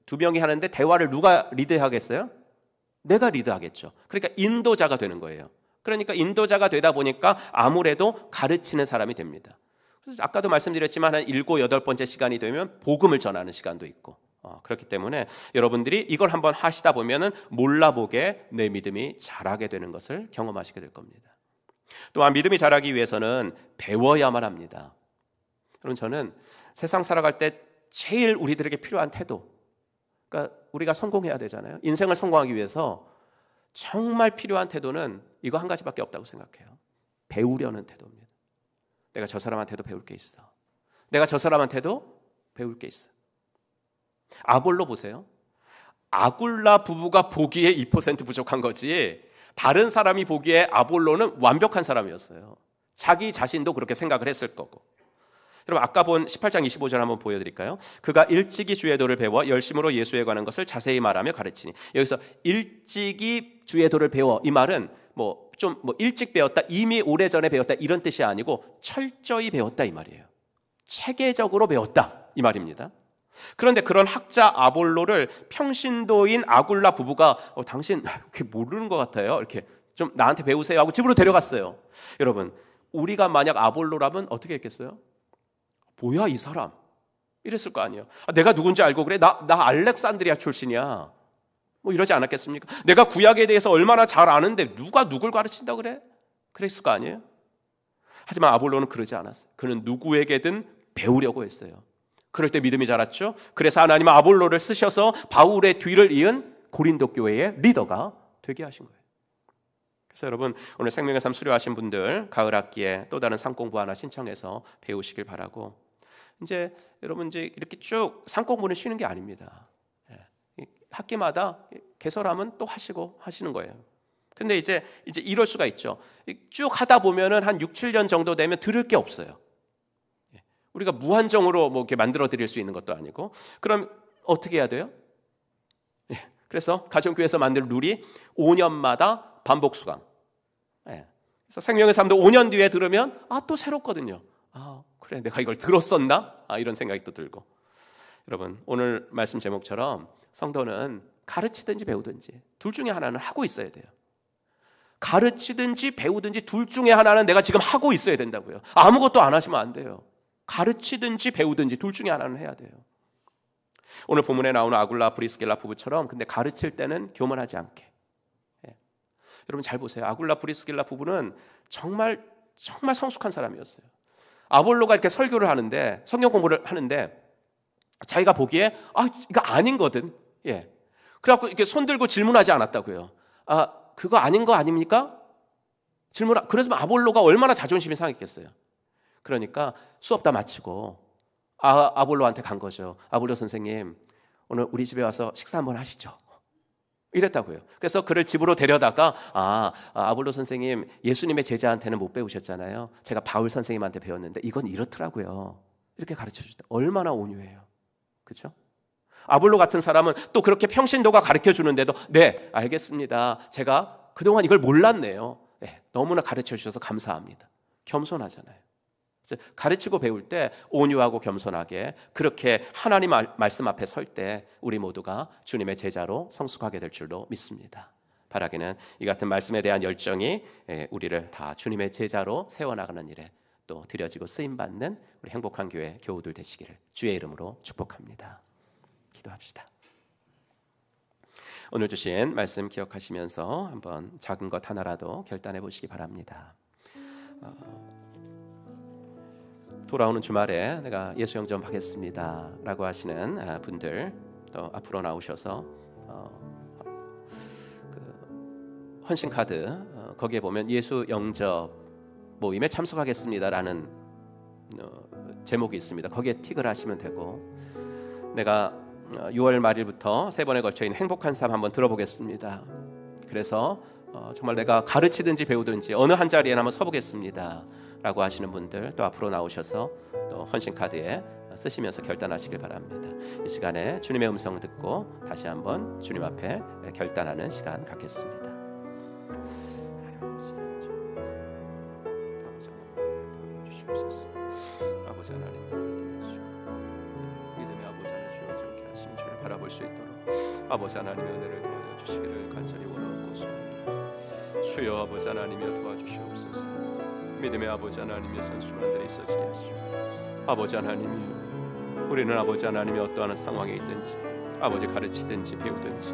두 명이 하는데 대화를 누가 리드하겠어요? 내가 리드하겠죠. 그러니까 인도자가 되는 거예요. 그러니까 인도자가 되다 보니까 아무래도 가르치는 사람이 됩니다. 그래서 아까도 말씀드렸지만 한 7, 8번째 시간이 되면 복음을 전하는 시간도 있고 그렇기 때문에 여러분들이 이걸 한번 하시다 보면은 몰라보게 내 믿음이 자라게 되는 것을 경험하시게 될 겁니다. 또한 믿음이 자라기 위해서는 배워야만 합니다. 여러분 저는 세상 살아갈 때 제일 우리들에게 필요한 태도, 그러니까 우리가 성공해야 되잖아요. 인생을 성공하기 위해서 정말 필요한 태도는 이거 한 가지밖에 없다고 생각해요. 배우려는 태도입니다. 내가 저 사람한테도 배울 게 있어. 내가 저 사람한테도 배울 게 있어. 아볼로 보세요. 아굴라 부부가 보기에 2% 부족한 거지 다른 사람이 보기에 아볼로는 완벽한 사람이었어요. 자기 자신도 그렇게 생각을 했을 거고. 여러분 아까 본 18장 25절 한번 보여드릴까요? 그가 일찍이 주의 도를 배워 열심으로 예수에 관한 것을 자세히 말하며 가르치니. 여기서 일찍이 주의 도를 배워 이 말은 좀 일찍 배웠다, 이미 오래전에 배웠다 이런 뜻이 아니고 철저히 배웠다 이 말이에요. 체계적으로 배웠다 이 말입니다. 그런데 그런 학자 아볼로를 평신도인 아굴라 부부가 당신 그렇게 모르는 것 같아요. 이렇게 좀 나한테 배우세요 하고 집으로 데려갔어요. 여러분 우리가 만약 아볼로라면 어떻게 했겠어요? 뭐야 이 사람 이랬을 거 아니에요. 내가 누군지 알고 그래? 나 알렉산드리아 출신이야. 뭐 이러지 않았겠습니까? 내가 구약에 대해서 얼마나 잘 아는데 누가 누굴 가르친다 그래? 그랬을 거 아니에요? 하지만 아볼로는 그러지 않았어요. 그는 누구에게든 배우려고 했어요. 그럴 때 믿음이 자랐죠. 그래서 하나님은 아볼로를 쓰셔서 바울의 뒤를 이은 고린도 교회의 리더가 되게 하신 거예요. 그래서 여러분 오늘 생명의 삶 수료하신 분들 가을 학기에 또 다른 삶 공부 하나 신청해서 배우시길 바라고, 이제 여러분 이제 이렇게 쭉 산공부는 쉬는 게 아닙니다. 학기마다 개설하면 또 하시는 거예요. 근데 이제 이럴 수가 있죠. 쭉 하다 보면은 한 6, 7년 정도 되면 들을 게 없어요. 우리가 무한정으로 뭐 이렇게 만들어 드릴 수 있는 것도 아니고. 그럼 어떻게 해야 돼요? 그래서 가정교회에서 만든 룰이 5년마다 반복 수강. 그래서 생명의 삶도 5년 뒤에 들으면 또 새롭거든요. 그래, 내가 이걸 들었었나? 이런 생각이 또 들고. 여러분, 오늘 말씀 제목처럼 성도는 가르치든지 배우든지 둘 중에 하나는 하고 있어야 돼요. 가르치든지 배우든지 둘 중에 하나는 내가 지금 하고 있어야 된다고요. 아무것도 안 하시면 안 돼요. 가르치든지 배우든지 둘 중에 하나는 해야 돼요. 오늘 본문에 나오는 아굴라 브리스길라 부부처럼 근데 가르칠 때는 교만하지 않게. 여러분 잘 보세요. 아굴라 브리스길라 부부는 정말 성숙한 사람이었어요. 아볼로가 이렇게 설교를 하는데, 성경 공부를 하는데 자기가 보기에 이거 아닌 거든. 그래갖고 이렇게 손 들고 질문하지 않았다고요. 그거 아닌 거 아닙니까? 그래서 아볼로가 얼마나 자존심이 상했겠어요. 그러니까 수업 다 마치고 아볼로한테 간 거죠. 아볼로 선생님, 오늘 우리 집에 와서 식사 한번 하시죠. 이랬다고요. 그래서 그를 집으로 데려다가 아볼로 선생님, 예수님의 제자한테는 못 배우셨잖아요. 제가 바울 선생님한테 배웠는데 이건 이렇더라고요. 이렇게 가르쳐주다. 얼마나 온유해요. 그렇죠? 아볼로 같은 사람은 또 그렇게 평신도가 가르쳐주는데도 네, 알겠습니다. 제가 그동안 이걸 몰랐네요. 너무나 가르쳐주셔서 감사합니다. 겸손하잖아요. 가르치고 배울 때 온유하고 겸손하게 그렇게 하나님 말씀 앞에 설 때 우리 모두가 주님의 제자로 성숙하게 될 줄로 믿습니다. 바라기는 이 같은 말씀에 대한 열정이 우리를 다 주님의 제자로 세워나가는 일에 또 드려지고 쓰임받는 우리 행복한 교회 교우들 되시기를 주의 이름으로 축복합니다. 기도합시다. 오늘 주신 말씀 기억하시면서 한번 작은 것 하나라도 결단해 보시기 바랍니다. 돌아오는 주말에 내가 예수 영접하겠습니다 라고 하시는 분들 또 앞으로 나오셔서 그 헌신카드 거기에 보면 예수 영접 모임에 참석하겠습니다 라는 제목이 있습니다. 거기에 틱을 하시면 되고, 내가 6월 말일부터 3번에 걸쳐 있는 행복한 삶 한번 들어보겠습니다. 그래서 정말 내가 가르치든지 배우든지 어느 한 자리에 한번 서보겠습니다 라고 하시는 분들 또 앞으로 나오셔서 또 헌신카드에 쓰시면서 결단하시길 바랍니다. 이 시간에 주님의 음성 듣고 다시 한번 주님 앞에 결단하는 시간 갖겠습니다. 아버지 하나님, 믿음의 아버지 하나님, 주여 정케 하신 주를 바라볼 수 있도록 아버지 하나님의 은혜를 도와줘 주시기를 간절히 원하옵고 소원합니다. 주여 아버지 하나님이여 도와주시옵소서. 믿음의 아버지 하나님의 선순환들이 있어지게 하시오. 아버지 하나님이여, 우리는 아버지 하나님이 어떠한 상황에 있든지 아버지 가르치든지 배우든지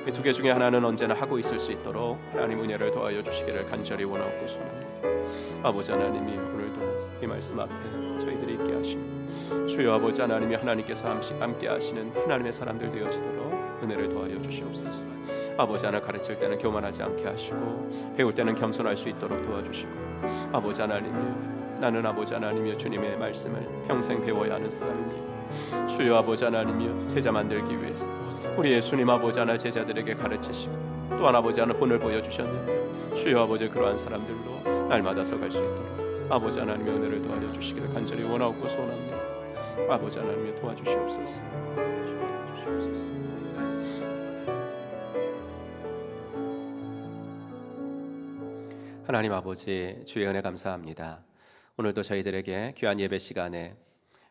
이 두 개 중에 하나는 언제나 하고 있을 수 있도록 하나님 은혜를 도와여 주시기를 간절히 원하옵고 소원합니다. 아버지 하나님이 오늘도 이 말씀 앞에 저희들이 있게 하시고 주여 아버지 하나님이 하나님께서 함께 하시는 하나님의 사람들 되어지도록 은혜를 도와여 주시옵소서. 아버지 하나 가르칠 때는 교만하지 않게 하시고 배울 때는 겸손할 수 있도록 도와주시고, 아버지 하나님이여, 나는 아버지 하나님이여 주님의 말씀을 평생 배워야 하는 사람이니 주여 아버지 하나님이여 제자 만들기 위해서 우리 예수님 아버지 하나 제자들에게 가르치시고 또한 아버지 하나 본을 보여주셨느니 주여 아버지 그러한 사람들로 날마다 서갈 수 있도록 아버지 하나님의 은혜를 도와줘 주시기를 간절히 원하옵고 소원합니다. 아버지 하나님이여 도와주시옵소서. 하나님 아버지, 주의 은혜 감사합니다. 오늘도 저희들에게 귀한 예배 시간에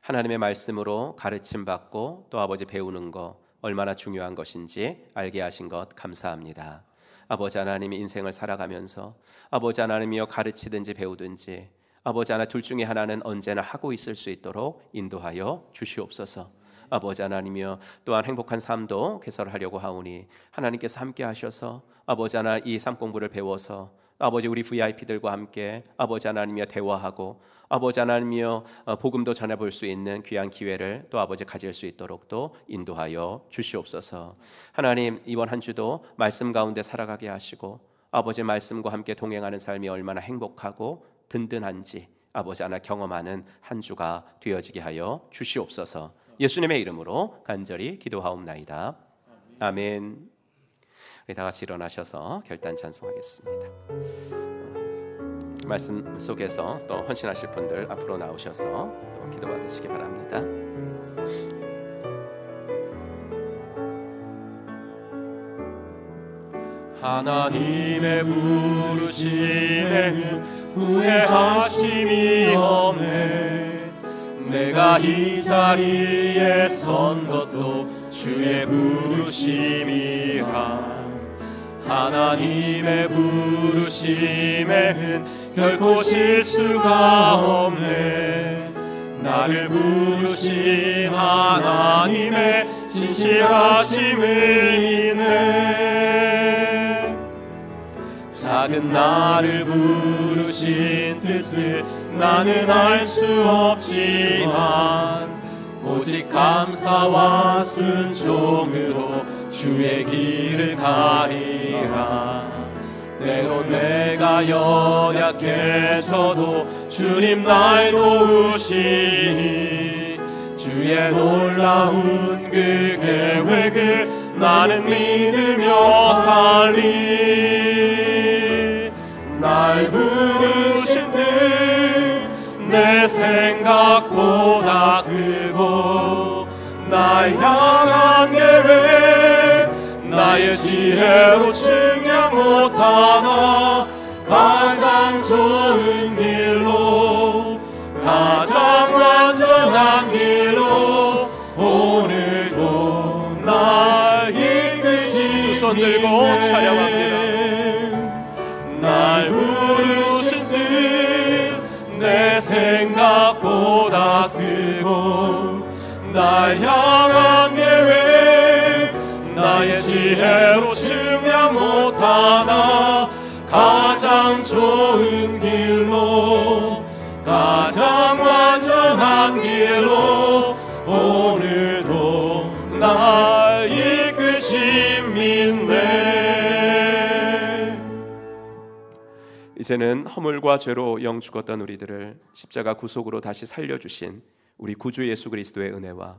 하나님의 말씀으로 가르침 받고 또 아버지 배우는 거 얼마나 중요한 것인지 알게 하신 것 감사합니다. 아버지 하나님이 인생을 살아가면서 아버지 하나님이여 가르치든지 배우든지 아버지 하나 둘 중에 하나는 언제나 하고 있을 수 있도록 인도하여 주시옵소서. 아버지 하나님이여, 또한 행복한 삶도 개설하려고 하오니 하나님께서 함께 하셔서 아버지 하나 이 삶 공부를 배워서 아버지 우리 VIP들과 함께 아버지 하나님이여 대화하고 아버지 하나님이여 복음도 전해볼 수 있는 귀한 기회를 또 아버지 가질 수 있도록 또 인도하여 주시옵소서. 하나님, 이번 한 주도 말씀 가운데 살아가게 하시고 아버지 말씀과 함께 동행하는 삶이 얼마나 행복하고 든든한지 아버지 하나 경험하는 한 주가 되어지게 하여 주시옵소서. 예수님의 이름으로 간절히 기도하옵나이다. 아멘. 우리 다 같이 일어나셔서 결단 찬송하겠습니다. 말씀 속에서 또 헌신하실 분들 앞으로 나오셔서 또 기도받으시기 바랍니다. 하나님의 부르심에 후회하심이 없네. 내가 이 자리에 선 것도 주의 부르심이라. 하나님의 부르심에는 결코 실수가 없네. 나를 부르신 하나님의 신실하심을 믿네. 작은 나를 부르신 뜻을 나는 알 수 없지만 오직 감사와 순종으로 주의 길을 가리라. 때로 내가 연약해져도 주님 날 도우시니 주의 놀라운 그 계획을 나는 믿으며 살리. 날 부르신 뜻 내 생각보다 크고 날 향한 계획 나의 지혜로 측량 못하나 가장 좋은 길로 가장 완전한 길로 오늘도 날 이끄시네. 두 손 들고 찬양합니다. 날 부르신 뜻 내 생각보다 크고 날 향한 계획 나의 지혜로 측량 못하나 가장 좋은 길로 가장 완전한 길로 오늘도 날 이끄심 믿네. 이제는 허물과 죄로 영 죽었던 우리들을 십자가 구속으로 다시 살려주신 우리 구주 예수 그리스도의 은혜와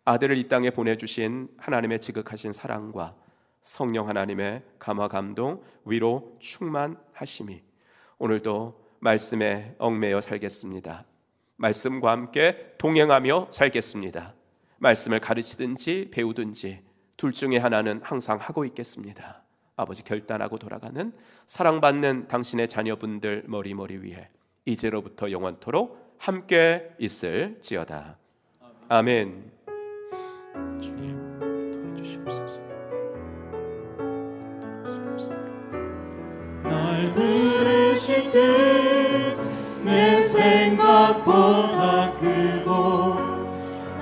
아들을 이 땅에 보내주신 하나님의 지극하신 사랑과 성령 하나님의 감화 감동 위로 충만하심이 오늘도 말씀에 얽매여 살겠습니다. 말씀과 함께 동행하며 살겠습니다. 말씀을 가르치든지 배우든지 둘 중에 하나는 항상 하고 있겠습니다. 아버지 결단하고 돌아가는 사랑받는 당신의 자녀분들 머리 위에 이제로부터 영원토록 함께 있을지어다. 아멘. 주님 도와주시옵소서. 날 부르신 뜻 내 생각보다 크고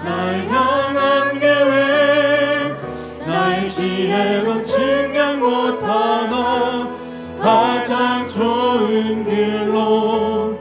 날 향한 계획 나의 지혜로 측량 못하나 가장 좋은 길로